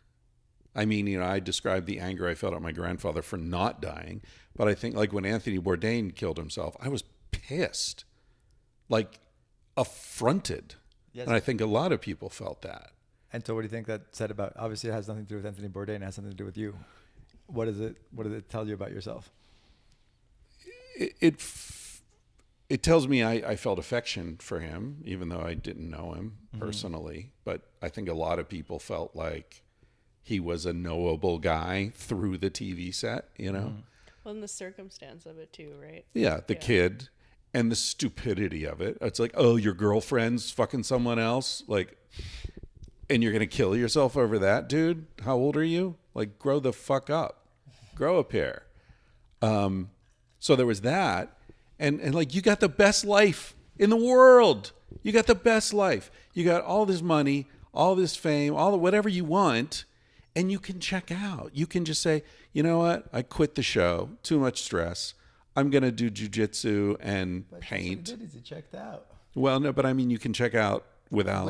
I mean, I described the anger I felt at my grandfather for not dying, but I think like when Anthony Bourdain killed himself, I was pissed. Like, affronted. Yes. And I think a lot of people felt that. And so what do you think that said about, obviously it has nothing to do with Anthony Bourdain, it has something to do with you. What does it tell you about yourself? It tells me I felt affection for him, even though I didn't know him personally. But I think a lot of people felt like he was a knowable guy through the TV set, Well, and the circumstance of it too, right? Yeah, the kid. And the stupidity of it. It's like, oh, your girlfriend's fucking someone else. Like, and you're going to kill yourself over that, dude? How old are you? Like, grow the fuck up. Grow a pair. So there was that. And like, you got the best life in the world. You got the best life. You got all this money, all this fame, whatever you want. And you can check out. You can just say, you know what? I quit the show. Too much stress. I'm going to do jujitsu and paint. But he checked out. Well, no, but I mean, you can check out without.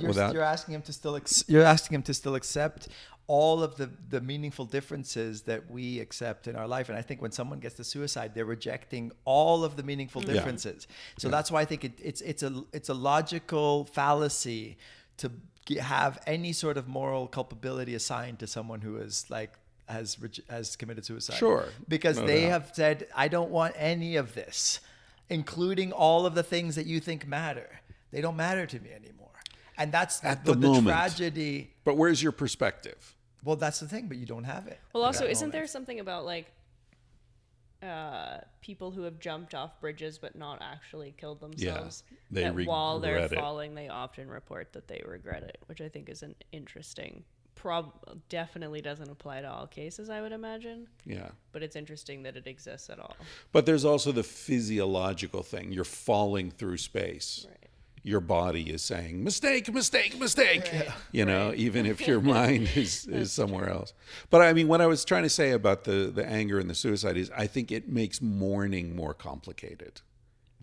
You're asking him to still accept all of the meaningful differences that we accept in our life. And I think when someone gets to suicide, they're rejecting all of the meaningful differences. So that's why I think it's a logical fallacy to have any sort of moral culpability assigned to someone who is like, has committed suicide. Sure. Because they have said, I don't want any of this, including all of the things that you think matter. They don't matter to me anymore. And that's at the moment. Tragedy. But where's your perspective? Well, that's the thing, but you don't have it. Well, also, isn't there something about like people who have jumped off bridges but not actually killed themselves? Yeah, while they're falling, they often report that they regret it, which I think is an interesting definitely doesn't apply to all cases, I would imagine. Yeah. But it's interesting that it exists at all. But there's also the physiological thing. You're falling through space. Right. Your body is saying, mistake, mistake, mistake. Right. Even if your mind is somewhere else. But I mean, what I was trying to say about the anger and the suicide is I think it makes mourning more complicated.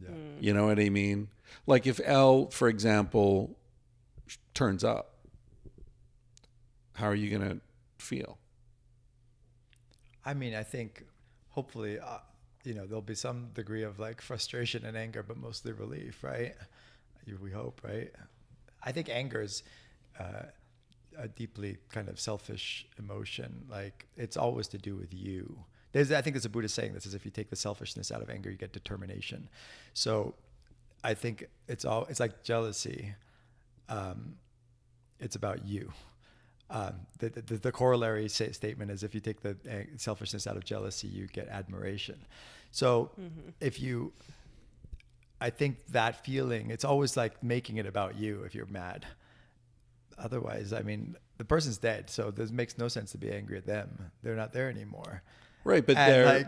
Yeah. You know what I mean? Like if Elle, for example, turns up, how are you going to feel? I mean, I think hopefully, there'll be some degree of like frustration and anger, but mostly relief, right? We hope, right? I think anger is a deeply kind of selfish emotion. Like it's always to do with you. I think there's a Buddhist saying that says if you take the selfishness out of anger, you get determination. So I think it's like jealousy. it's about you. The corollary statement is if you take the selfishness out of jealousy, you get admiration. So I think that feeling, it's always like making it about you if you're mad. Otherwise, I mean, the person's dead, so this makes no sense to be angry at them. They're not there anymore. Right, but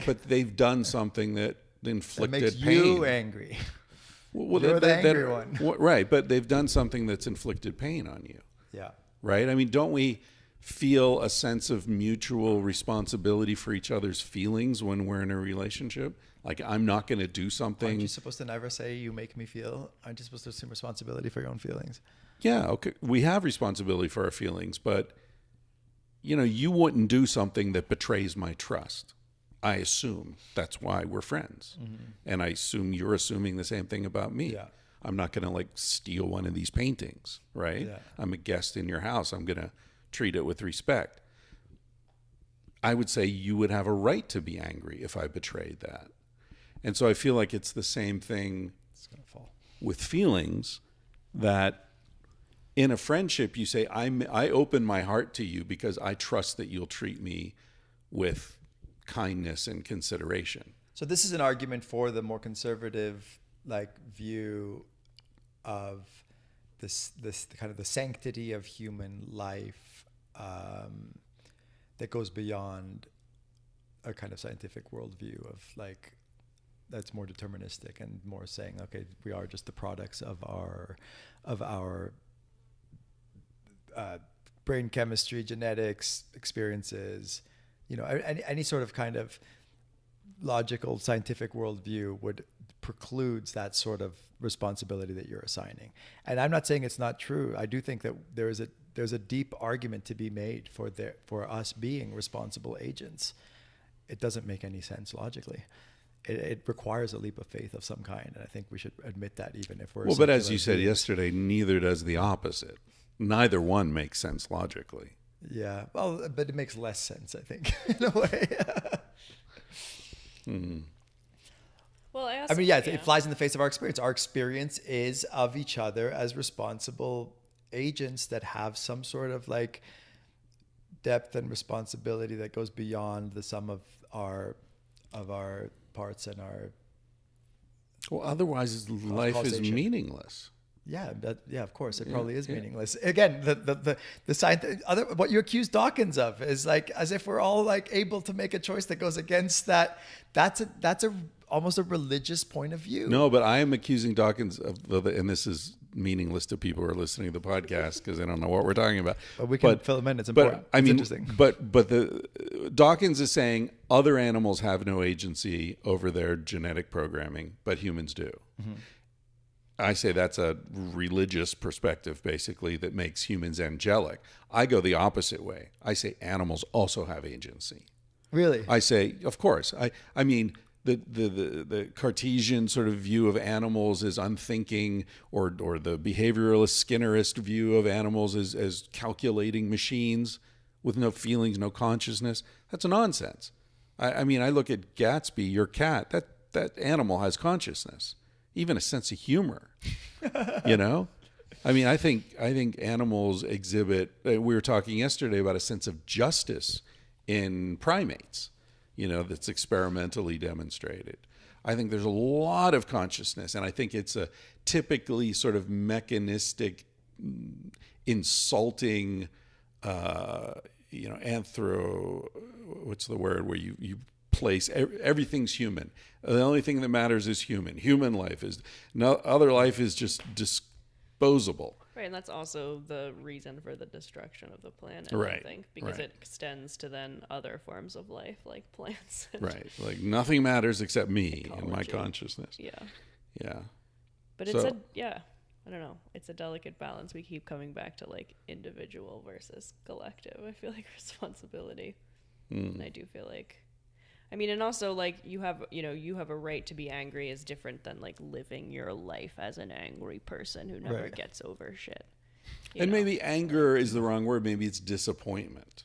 but they've done something that inflicted makes pain. You angry. Well, you're the angry one. Right, but they've done something that's inflicted pain on you. Yeah. Right? I mean, don't we feel a sense of mutual responsibility for each other's feelings when we're in a relationship? Like, I'm not going to do something. Aren't you supposed to never say you make me feel? Aren't you supposed to assume responsibility for your own feelings? Yeah, okay. We have responsibility for our feelings, but, you wouldn't do something that betrays my trust. I assume that's why we're friends. Mm-hmm. And I assume you're assuming the same thing about me. Yeah. I'm not going to steal one of these paintings, right? Yeah. I'm a guest in your house. I'm going to treat it with respect. I would say you would have a right to be angry if I betrayed that. And so I feel like it's the same thing with feelings, that in a friendship you say, I open my heart to you because I trust that you'll treat me with kindness and consideration. So this is an argument for the more conservative view of this kind of the sanctity of human life that goes beyond a kind of scientific worldview of that's more deterministic and more saying, okay, we are just the products of our brain chemistry, genetics, experiences. Any sort of kind of logical scientific worldview precludes that sort of responsibility that you're assigning. And I'm not saying it's not true. I do think that there's a deep argument to be made for us being responsible agents. It doesn't make any sense logically. It requires a leap of faith of some kind, and I think we should admit that, even if we're but as you said yesterday, neither does the opposite. Neither one makes sense logically. Yeah, well, but it makes less sense, I think, in a way. Mm-hmm. Well, it flies in the face of our experience. Our experience is of each other as responsible agents that have some sort of depth and responsibility that goes beyond the sum of our parts and our. Well, otherwise life is meaningless. Yeah, of course, it probably is meaningless. Again, the science. What you accuse Dawkins of is as if we're all able to make a choice that goes against that. That's almost a religious point of view. No, but I am accusing Dawkins of, and this is meaningless to people who are listening to the podcast because they don't know what we're talking about. But we can fill them in. It's important. It's interesting. But Dawkins is saying other animals have no agency over their genetic programming, but humans do. Mm-hmm. I say that's a religious perspective, basically, that makes humans angelic. I go the opposite way. I say animals also have agency. Really? I say, of course. I mean, the Cartesian sort of view of animals is unthinking, or the behavioralist Skinnerist view of animals as calculating machines with no feelings, no consciousness. That's nonsense. I mean, I look at Gatsby, your cat. That animal has consciousness, even a sense of humor. I mean, I think animals exhibit. We were talking yesterday about a sense of justice in primates, that's experimentally demonstrated. I think there's a lot of consciousness, and I think it's a typically sort of mechanistic, insulting, what's the word, where you place everything's human. The only thing that matters is human. Human life is other life is just disposable. Right, and that's also the reason for the destruction of the planet, right, I think, because it extends to then other forms of life, like plants. Right, nothing matters except me and my consciousness. Yeah. Yeah. But I don't know, it's a delicate balance. We keep coming back to individual versus collective, I feel responsibility. And I do feel and also you have a right to be angry is different than living your life as an angry person who never gets over shit. And maybe anger is the wrong word. Maybe it's disappointment.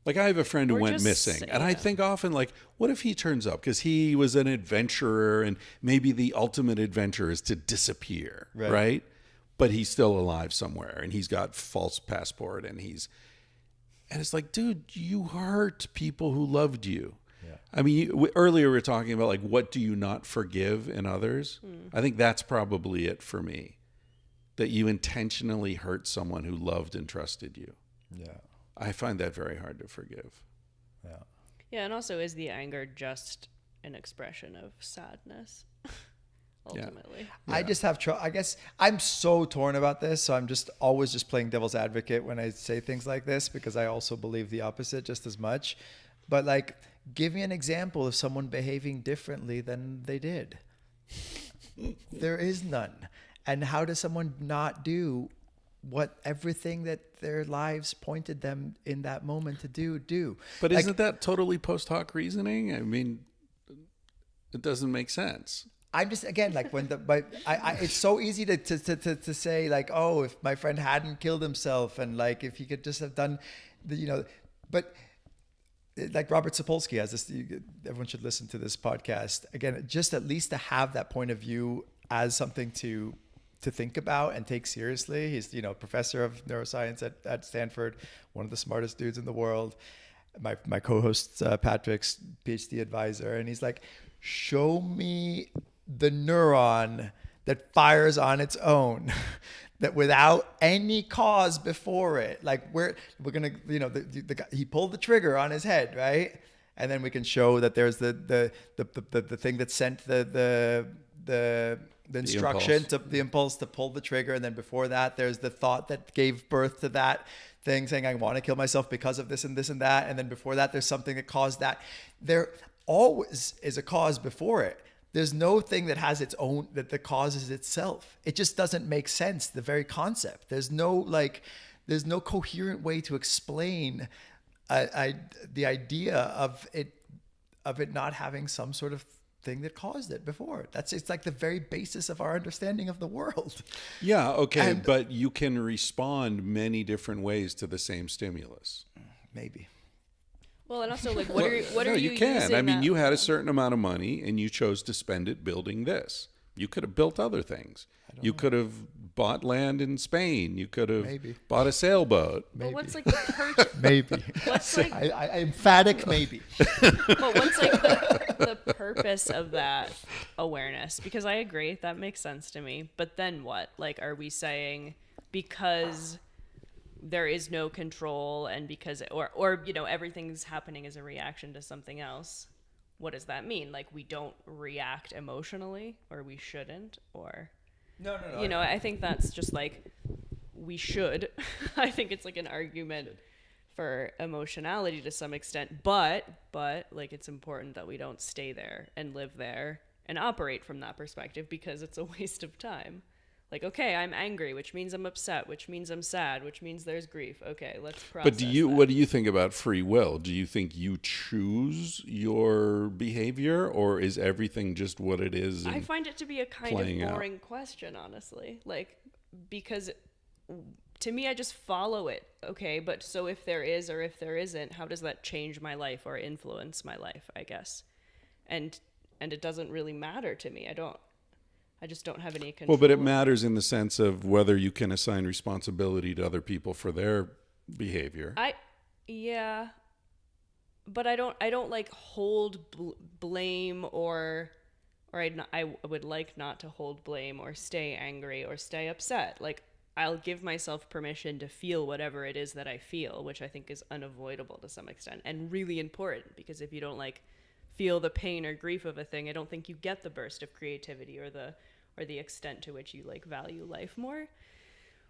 I have a friend who went missing, and I think often what if he turns up because he was an adventurer, and maybe the ultimate adventure is to disappear, right? but he's still alive somewhere, and he's got false passport, and it's like, dude, you hurt people who loved you. Yeah. I mean, earlier we were talking about like, what do you not forgive in others? I think that's probably it for me, that you intentionally hurt someone who loved and trusted you. Yeah. I find that very hard to forgive. Yeah. Yeah, and also, is the anger just an expression of sadness? Ultimately. I just have trouble. I guess I'm so torn about this. So I'm just always just playing devil's advocate when I say things like this, because I also believe the opposite just as much. But like, give me an example of someone behaving differently than they did. There is none. And how does someone not do what everything that their lives pointed them in that moment to do? But like, isn't that totally post hoc reasoning? I mean, it doesn't make sense. I'm just, again, like when it's so easy to say like, oh, if my friend hadn't killed himself, and like if he could just have done but like Robert Sapolsky has this, everyone should listen to this podcast. Again, just at least to have that point of view as something to think about and take seriously. He's, professor of neuroscience at Stanford, one of the smartest dudes in the world. My co-host, Patrick's PhD advisor. And he's like, show me the neuron that fires on its own, that without any cause before it, like we're gonna, he pulled the trigger on his head, right? And then we can show that there's the thing that sent the instruction to the impulse to pull the trigger, and then before that there's the thought that gave birth to that thing, saying I want to kill myself because of this and this and that, and then before that there's something that caused that. There always is a cause before it. There's no thing that has its own, that causes itself. It just doesn't make sense, the very concept. There's no coherent way to explain the idea of it not having some sort of thing that caused it before. It's like the very basis of our understanding of the world. Yeah, okay, but you can respond many different ways to the same stimulus. Maybe. Well, and also, like, what are you can. using? I mean, you had a certain amount of money, and you chose to spend it building this. You could have built other things. You could have bought land in Spain. You could have bought a sailboat. Maybe. Well, what's like the purchase? Maybe. What's like I emphatic maybe. Well, what's like the purpose of that awareness? Because I agree, that makes sense to me. But then what? Like, are we saying because there is no control, and because or everything's happening as a reaction to something else, what does that mean? Like, we don't react emotionally, or we shouldn't, or no I think that's just like, we should. I think it's like an argument for emotionality to some extent, but like, it's important that we don't stay there and live there and operate from that perspective, because it's a waste of time. Like, okay, I'm angry, which means I'm upset, which means I'm sad, which means there's grief. Okay, let's process. But what do you think about free will? Do you think you choose your behavior, or is everything just what it is? I find it to be a kind of boring question, honestly. Like, because to me, I just follow it. Okay, but so if there is or if there isn't, how does that change my life or influence my life, I guess? And it doesn't really matter to me. I just don't have any control. Well, but it matters in the sense of whether you can assign responsibility to other people for their behavior. Yeah, but I don't like hold blame, or I would like not to hold blame or stay angry or stay upset. Like, I'll give myself permission to feel whatever it is that I feel, which I think is unavoidable to some extent and really important, because if you don't like feel the pain or grief of a thing, I don't think you get the burst of creativity or the extent to which you like value life more.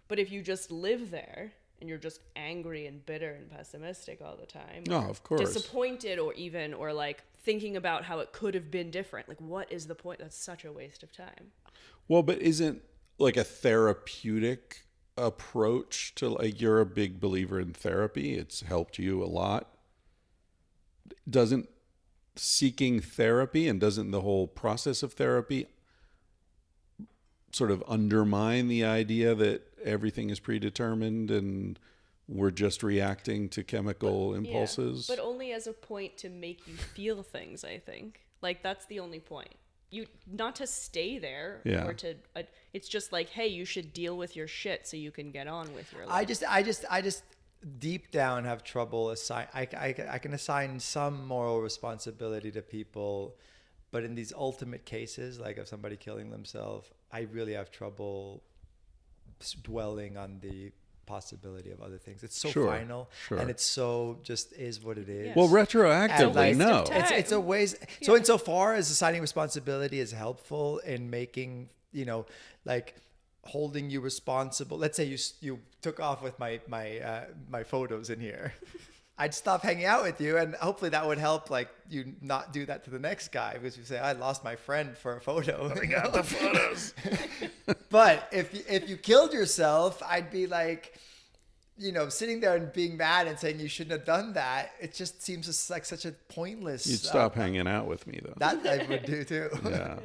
But if you just live there and you're just angry and bitter and pessimistic all the time, of course, disappointed, or like thinking about how it could have been different, like, what is the point? That's such a waste of time. Well, but isn't like a therapeutic approach to, like, you're a big believer in therapy, it's helped you a lot. Doesn't seeking therapy, and doesn't the whole process of therapy sort of undermine the idea that everything is predetermined and we're just reacting to chemical impulses? Yeah, but only as a point to make you feel things, I think. Like, that's the only point. you not to stay there Yeah. or to it's just like, hey, you should deal with your shit so you can get on with your life. I just deep down have trouble I can assign some moral responsibility to people, but in these ultimate cases, like of somebody killing themselves, I really have trouble dwelling on the possibility of other things. It's so final, and it's so just is what it is. Well, retroactively, no. It's a ways. So insofar as assigning responsibility is helpful in making, like holding you responsible. Let's say you took off with my photos in here. I'd stop hanging out with you, and hopefully that would help, like, you not do that to the next guy, because you say, I lost my friend for a photo. I got the photos. But if you killed yourself, I'd be like, sitting there and being mad and saying you shouldn't have done that. It just seems just like such a pointless. You'd stop hanging out with me, though. That I would do too. Yeah.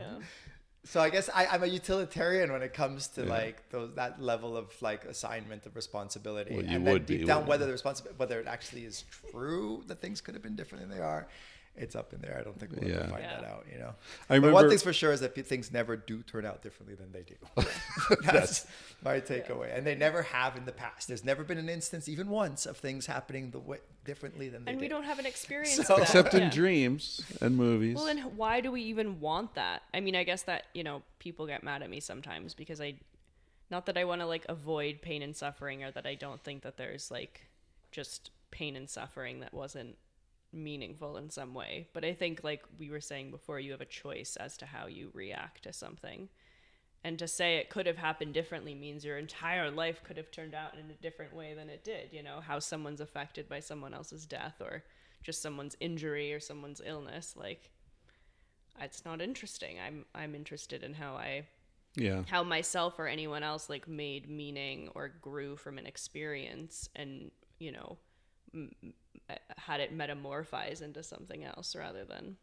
So I guess I'm a utilitarian when it comes to like that level of like assignment of responsibility. Well, you and would then deep be, down, wouldn't whether it actually is true that things could have been different than they are, it's up in there. I don't think we'll ever find that out. I remember, but one thing's for sure is that things never do turn out differently than they do. That's my takeaway, and they never have in the past. There's never been an instance, even once, of things happening differently than they did. And we don't have an experience of that. except in dreams and movies. Well, then why do we even want that? I mean, I guess that, people get mad at me sometimes because not that I want to like avoid pain and suffering, or that I don't think that there's like just pain and suffering that wasn't meaningful in some way. But I think, like we were saying before, you have a choice as to how you react to something. And to say it could have happened differently means your entire life could have turned out in a different way than it did. How someone's affected by someone else's death, or just someone's injury or someone's illness. Like, it's not interesting. I'm interested in how myself or anyone else like made meaning or grew from an experience, and had it metamorphize into something else rather than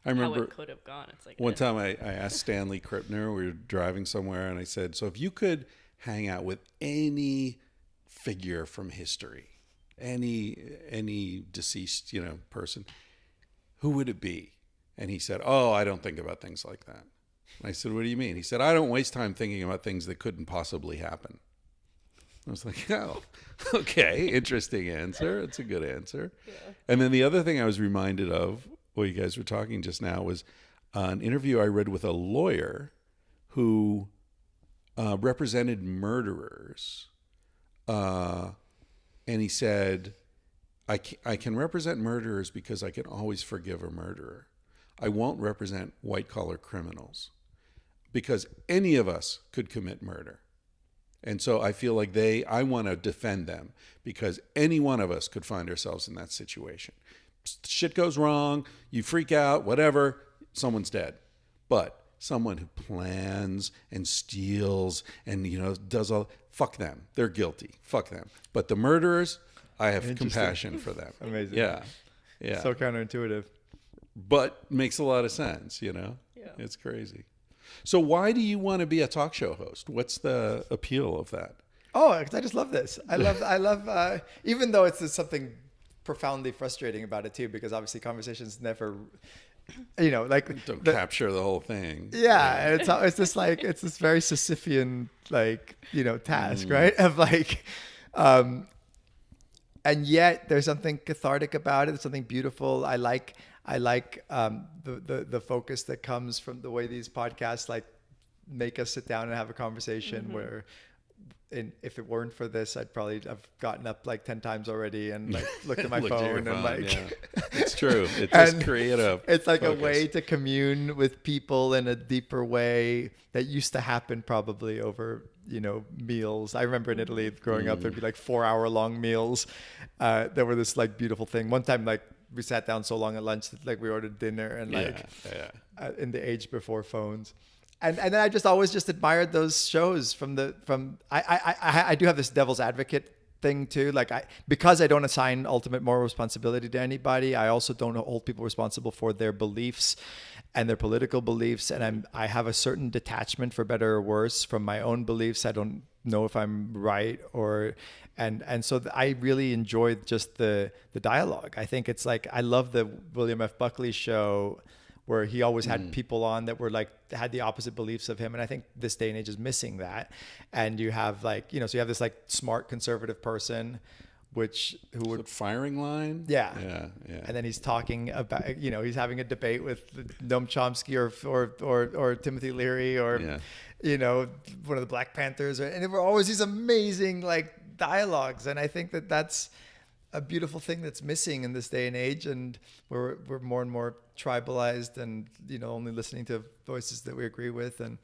I remember how it could have gone. It's like one time I asked Stanley Krippner, we were driving somewhere, and I said, so if you could hang out with any figure from history, any deceased, person, who would it be? And he said, oh, I don't think about things like that. And I said, what do you mean? He said, I don't waste time thinking about things that couldn't possibly happen. I was like, oh, okay, interesting answer. It's a good answer. Yeah. And then the other thing I was reminded of, while you guys were talking just now, was an interview I read with a lawyer who represented murderers. And he said, I can represent murderers because I can always forgive a murderer. I won't represent white-collar criminals because any of us could commit murder. And so I feel like I want to defend them because any one of us could find ourselves in that situation. Shit goes wrong, you freak out, whatever, someone's dead. But someone who plans and steals and, does all, fuck them. They're guilty. Fuck them. But the murderers, I have compassion for them. Amazing. Yeah. Yeah. So counterintuitive. But makes a lot of sense, Yeah. It's crazy. So why do you want to be a talk show host? What's the appeal of that? Oh, I just love this. I love, even though it's something profoundly frustrating about it too, because obviously conversations never, don't capture the whole thing. Yeah. It's just like, it's this very Sisyphean, task, right? Of like, and yet there's something cathartic about it. There's something beautiful. I like the focus that comes from the way these podcasts like make us sit down and have a conversation where, if it weren't for this, I'd probably have gotten up like 10 times already and like looked at my phone and like, it's true. It's just creative. It's like focus. A way to commune with people in a deeper way that used to happen probably over, meals. I remember in Italy growing up, there'd be like 4-hour-long meals. There were this like beautiful thing. One time, like we sat down so long at lunch that like we ordered dinner and like in the age before phones. And then I just always just admired those shows I do have this devil's advocate thing too. Like because I don't assign ultimate moral responsibility to anybody, I also don't hold people responsible for their beliefs and their political beliefs. And I have a certain detachment, for better or worse, from my own beliefs. I don't know if I'm right and so I really enjoyed just the dialogue. I think it's like, I love the William F. Buckley show where he always had people on that were like, had the opposite beliefs of him. And I think this day and age is missing that. And you have like, you know, so you have this like smart conservative person, who would firing line. Yeah. Yeah. And then he's talking about, you know, he's having a debate with Noam Chomsky or Timothy Leary or, you know, one of the Black Panthers. And there were always these amazing like dialogues. And I think that that's a beautiful thing that's missing in this day and age. And we're more and more tribalized and, you know, only listening to voices that we agree with. And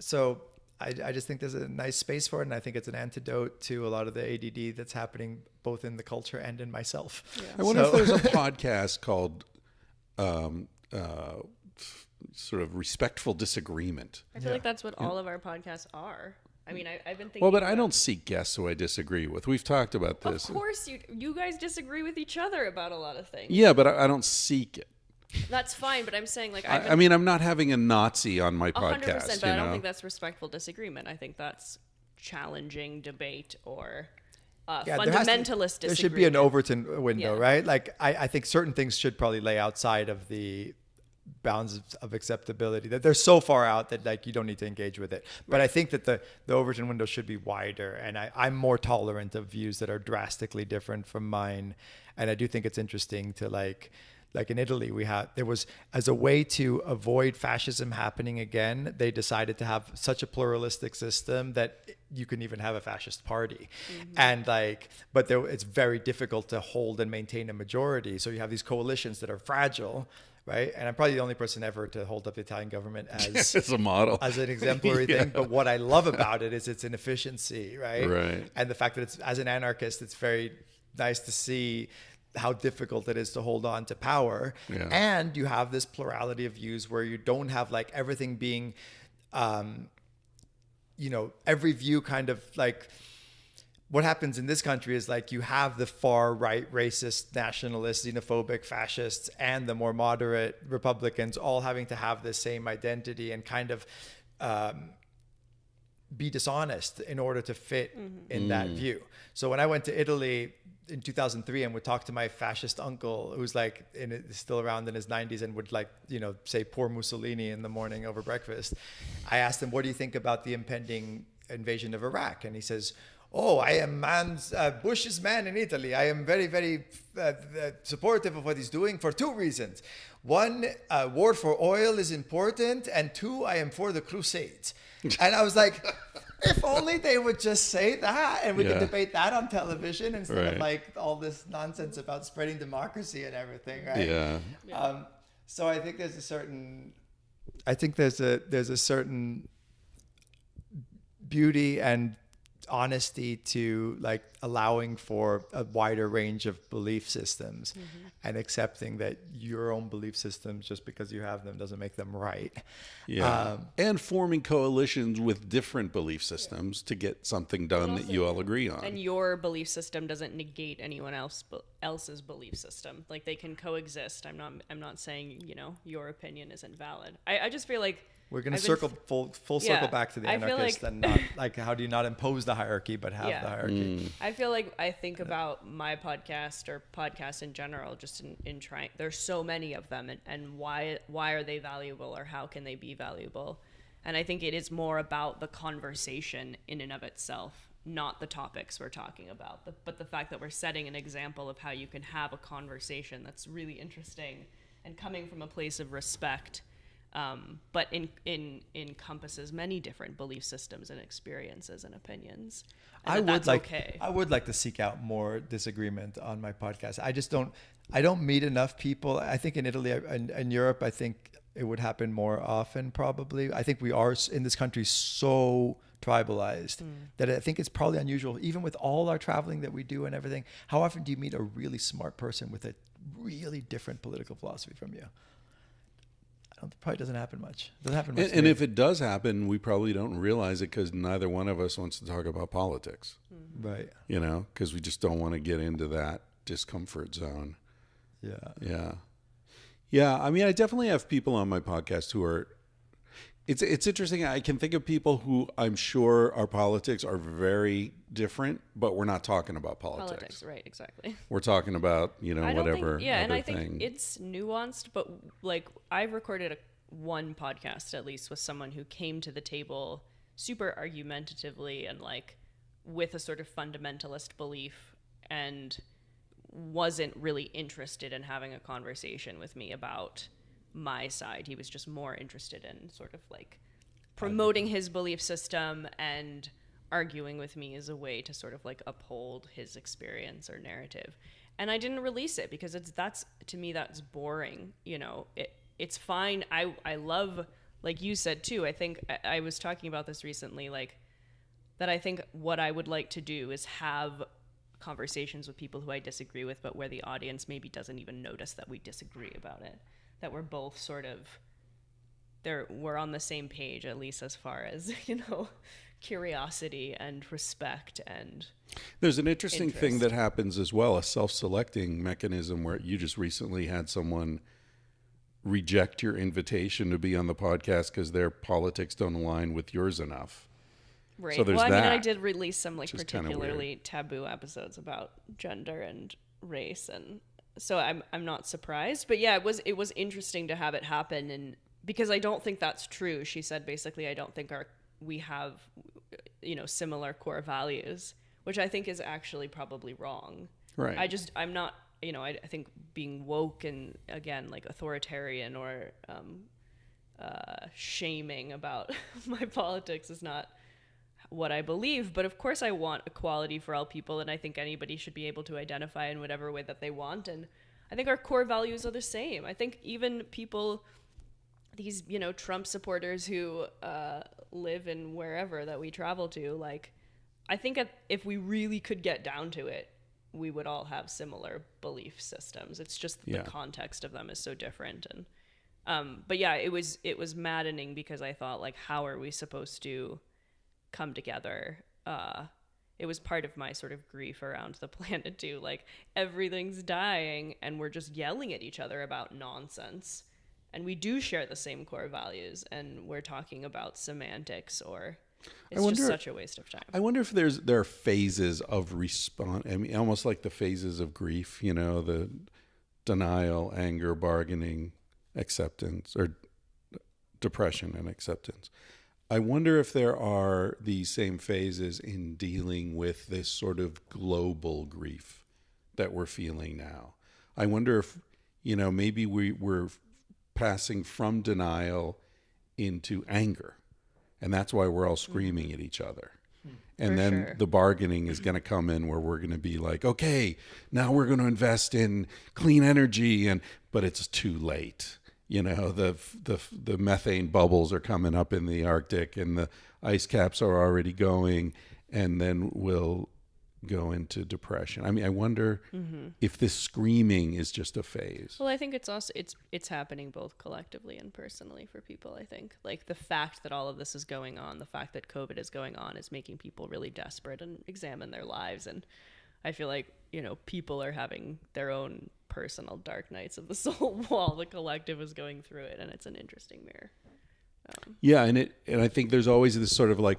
so I just think there's a nice space for it. And I think it's an antidote to a lot of the ADD that's happening both in the culture and in myself. Yeah. I wonder if there's a podcast called sort of Respectful Disagreement. I feel like that's what all of our podcasts are. I mean, I've been thinking. Well, but I don't seek guests who I disagree with. We've talked about this. Of course, you guys disagree with each other about a lot of things. Yeah, but I don't seek it. That's fine, but I'm saying like I mean, I'm not having a Nazi on my podcast. 100%, but I don't think that's respectful disagreement. I think that's challenging debate or fundamentalist disagreement. There should be an Overton window, right? Like I think certain things should probably lay outside of the bounds of acceptability, that they're so far out that like you don't need to engage with it. But I think that the Overton window should be wider, and I'm more tolerant of views that are drastically different from mine. And I do think it's interesting to like in Italy, there was, as a way to avoid fascism happening again, they decided to have such a pluralistic system that you can even have a fascist party. And it's very difficult to hold and maintain a majority. So you have these coalitions that are fragile, right? And I'm probably the only person ever to hold up the Italian government as a model, as an exemplary thing. But what I love about it is its inefficiency, right? Right. And the fact that as an anarchist, it's very nice to see how difficult it is to hold on to power. And you have this plurality of views where you don't have like everything being, you know, every view kind of like, what happens in this country is like you have the far right, racist, nationalist, xenophobic, fascists, and the more moderate Republicans all having to have the same identity and kind of be dishonest in order to fit in that view. So when I went to Italy in 2003 and would talk to my fascist uncle, who's like still around in his 90s and would like, you know, say poor Mussolini in the morning over breakfast, I asked him, what do you think about the impending invasion of Iraq? And he says, oh, I am Bush's man in Italy. I am very, very supportive of what he's doing for two reasons. One, war for oil is important. And two, I am for the Crusades. And I was like, if only they would just say that and we could debate that on television instead of like all this nonsense about spreading democracy and everything, right? So I think there's a certain beauty and honesty to like allowing for a wider range of belief systems and accepting that your own belief systems, just because you have them, doesn't make them right. And forming coalitions with different belief systems to get something done that you all agree on. And your belief system doesn't negate anyone else's belief system. Like they can coexist. I'm not saying, you know, your opinion isn't valid. I just feel like we're going to circle full circle back to the anarchist and not like, how do you not impose the hierarchy, but have the hierarchy? I feel like I think about my podcast or podcasts in general, just in trying, there's so many of them and why are they valuable or how can they be valuable? And I think it is more about the conversation in and of itself, not the topics we're talking about, but the fact that we're setting an example of how you can have a conversation that's really interesting and coming from a place of respect. But encompasses many different belief systems and experiences and opinions. And I would like to seek out more disagreement on my podcast. I don't meet enough people. I think in Italy and in Europe, I think it would happen more often probably. I think we are in this country so tribalized that I think it's probably unusual, even with all our traveling that we do and everything. How often do you meet a really smart person with a really different political philosophy from you? It probably doesn't happen much. And if it does happen, we probably don't realize it because neither one of us wants to talk about politics. Right. You know, because we just don't want to get into that discomfort zone. Yeah. I mean, I definitely have people on my podcast who are, It's interesting. I can think of people who I'm sure our politics are very different, but we're not talking about politics. Right, exactly. We're talking about, whatever and I other thing. think it's nuanced, but like I've recorded one podcast at least with someone who came to the table super argumentatively and like with a sort of fundamentalist belief and wasn't really interested in having a conversation with me about my side. He was just more interested in sort of like promoting his belief system and arguing with me as a way to sort of like uphold his experience or narrative. And I didn't release it because that's to me, that's boring. It's fine. I love, like you said too, I think I was talking about this recently, like that I think what I would like to do is have conversations with people who I disagree with, but where the audience maybe doesn't even notice that we disagree about it. That we're both sort of we're on the same page, at least as far as, curiosity and respect and there's an interesting interest. thing that happens as well, a self-selecting mechanism where you just recently had someone reject your invitation to be on the podcast because their politics don't align with yours enough. Right. So there's well, I mean, that, I did release some like particularly weird. taboo episodes about gender and race, and so I'm not surprised. But yeah, it was interesting to have it happen, and because I don't think that's true. She said basically, I don't think we have similar core values, which I think is actually probably wrong. Right. I'm not. I think being woke and again like authoritarian or shaming about my politics is not what I believe, but of course I want equality for all people, and I think anybody should be able to identify in whatever way that they want, and I think our core values are the same. I think even people, these Trump supporters who live in wherever that we travel to, like I think if we really could get down to it, we would all have similar belief systems. It's just the context of them is so different, and but yeah, it was maddening because I thought like, how are we supposed to come together? It was part of my sort of grief around the planet too. Like everything's dying and we're just yelling at each other about nonsense. And we do share the same core values and we're talking about semantics, or it's just such a waste of time. I wonder if there are phases of response. I mean, almost like the phases of grief, the denial, anger, bargaining, acceptance, or depression and acceptance. I wonder if there are these same phases in dealing with this sort of global grief that we're feeling now. I wonder if, maybe we're passing from denial into anger, and that's why we're all screaming at each other. And then the bargaining is going to come in where we're going to be like, okay, now we're going to invest in clean energy, but it's too late. The methane bubbles are coming up in the Arctic and the ice caps are already going, and then we'll go into depression. I mean, I wonder if this screaming is just a phase. Well, I think it's also it's happening both collectively and personally for people. I think like the fact that all of this is going on, the fact that COVID is going on, is making people really desperate and examine their lives. And I feel like people are having their own personal dark nights of the soul while the collective is going through it, and it's an interesting mirror. And I think there's always this sort of like,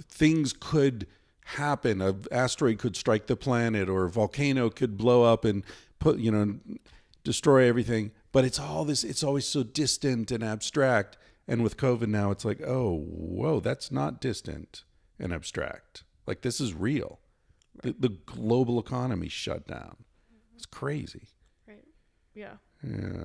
things could happen. An asteroid could strike the planet, or a volcano could blow up and destroy everything. But it's always so distant and abstract. And with COVID now, it's like, oh, whoa, that's not distant and abstract. Like, this is real. Right. The global economy shut down. It's crazy. Right. Yeah. Yeah.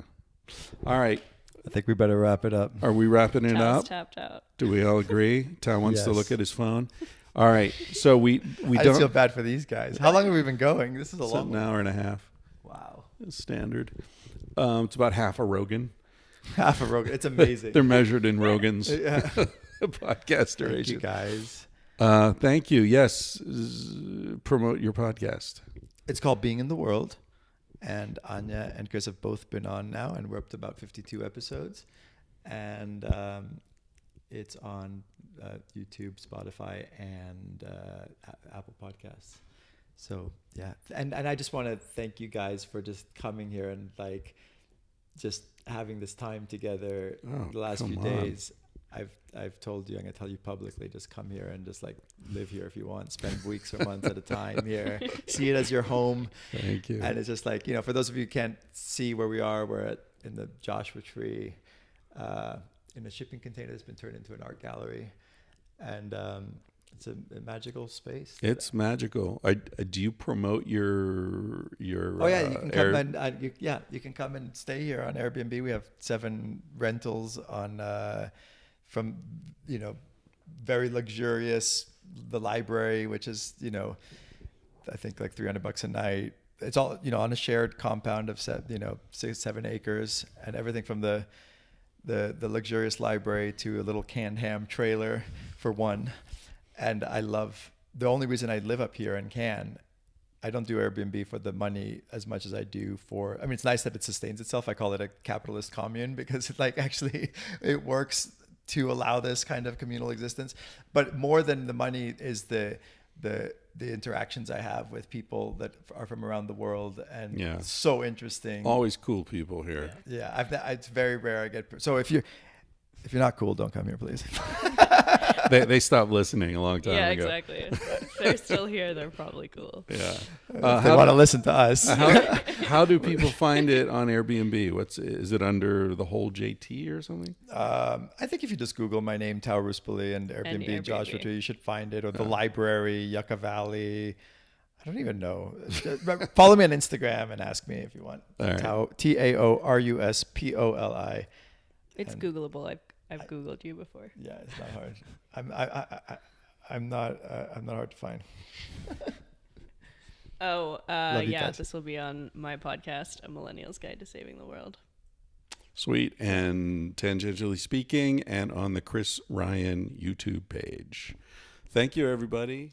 All right. I think we better wrap it up. Are we wrapping it up? Tapped out. Do we all agree? Tal wants to look at his phone. All right. So we I don't feel bad for these guys. How long have we been going? This is a long an hour and a half. Wow. It's standard. It's about half a Rogan. Half a Rogan. It's amazing. They're measured in Rogans. Podcast duration. Thank you, guys. Thank you. Yes. Promote your podcast. It's called Being in the World. And Anya and Chris have both been on now, and we're up to about 52 episodes. And it's on YouTube, Spotify, and Apple Podcasts. So, yeah. And I just want to thank you guys for just coming here and, like, just having this time together Oh, the last few come on. days. I've told you, I'm gonna tell you publicly, just come here and just like live here if you want, spend weeks or months at a time here, see it as your home. Thank you. And it's just like, for those of you who can't see where we are, we're in the Joshua Tree, in a shipping container that's been turned into an art gallery. And it's a magical space. It's magical. Do you promote your? Oh yeah, you can come and you can come and stay here on Airbnb. We have 7 rentals on from very luxurious, the library, which is I think like $300 a night. It's all on a shared compound of 7 acres, and everything from the luxurious library to a little canned ham trailer for one. And the only reason I live up here in Cannes, I don't do Airbnb for the money as much as I do for, it's nice that it sustains itself. I call it a capitalist commune because actually it works to allow this kind of communal existence. But more than the money is the interactions I have with people that are from around the world, and it's so interesting. Always cool people here. Yeah, it's very rare I get. So if you're not cool, don't come here, please. They stopped listening a long time ago. Yeah, exactly. If they're still here, they're probably cool. Yeah. If they want to listen to us. How do people find it on Airbnb? Is it under the whole JT or something? I think if you just Google my name, Tao Ruspoli, and Airbnb, Joshua Tree, you should find it. Or the library, Yucca Valley. I don't even know. Follow me on Instagram and ask me if you want. Right. Tao, TaoRuspoli. It's Googleable. I've Googled you before. Yeah, it's not hard. I'm not hard to find. Guys. This will be on my podcast, A Millennial's Guide to Saving the World. Sweet. And Tangentially Speaking, and on the Chris Ryan YouTube page. Thank you, everybody.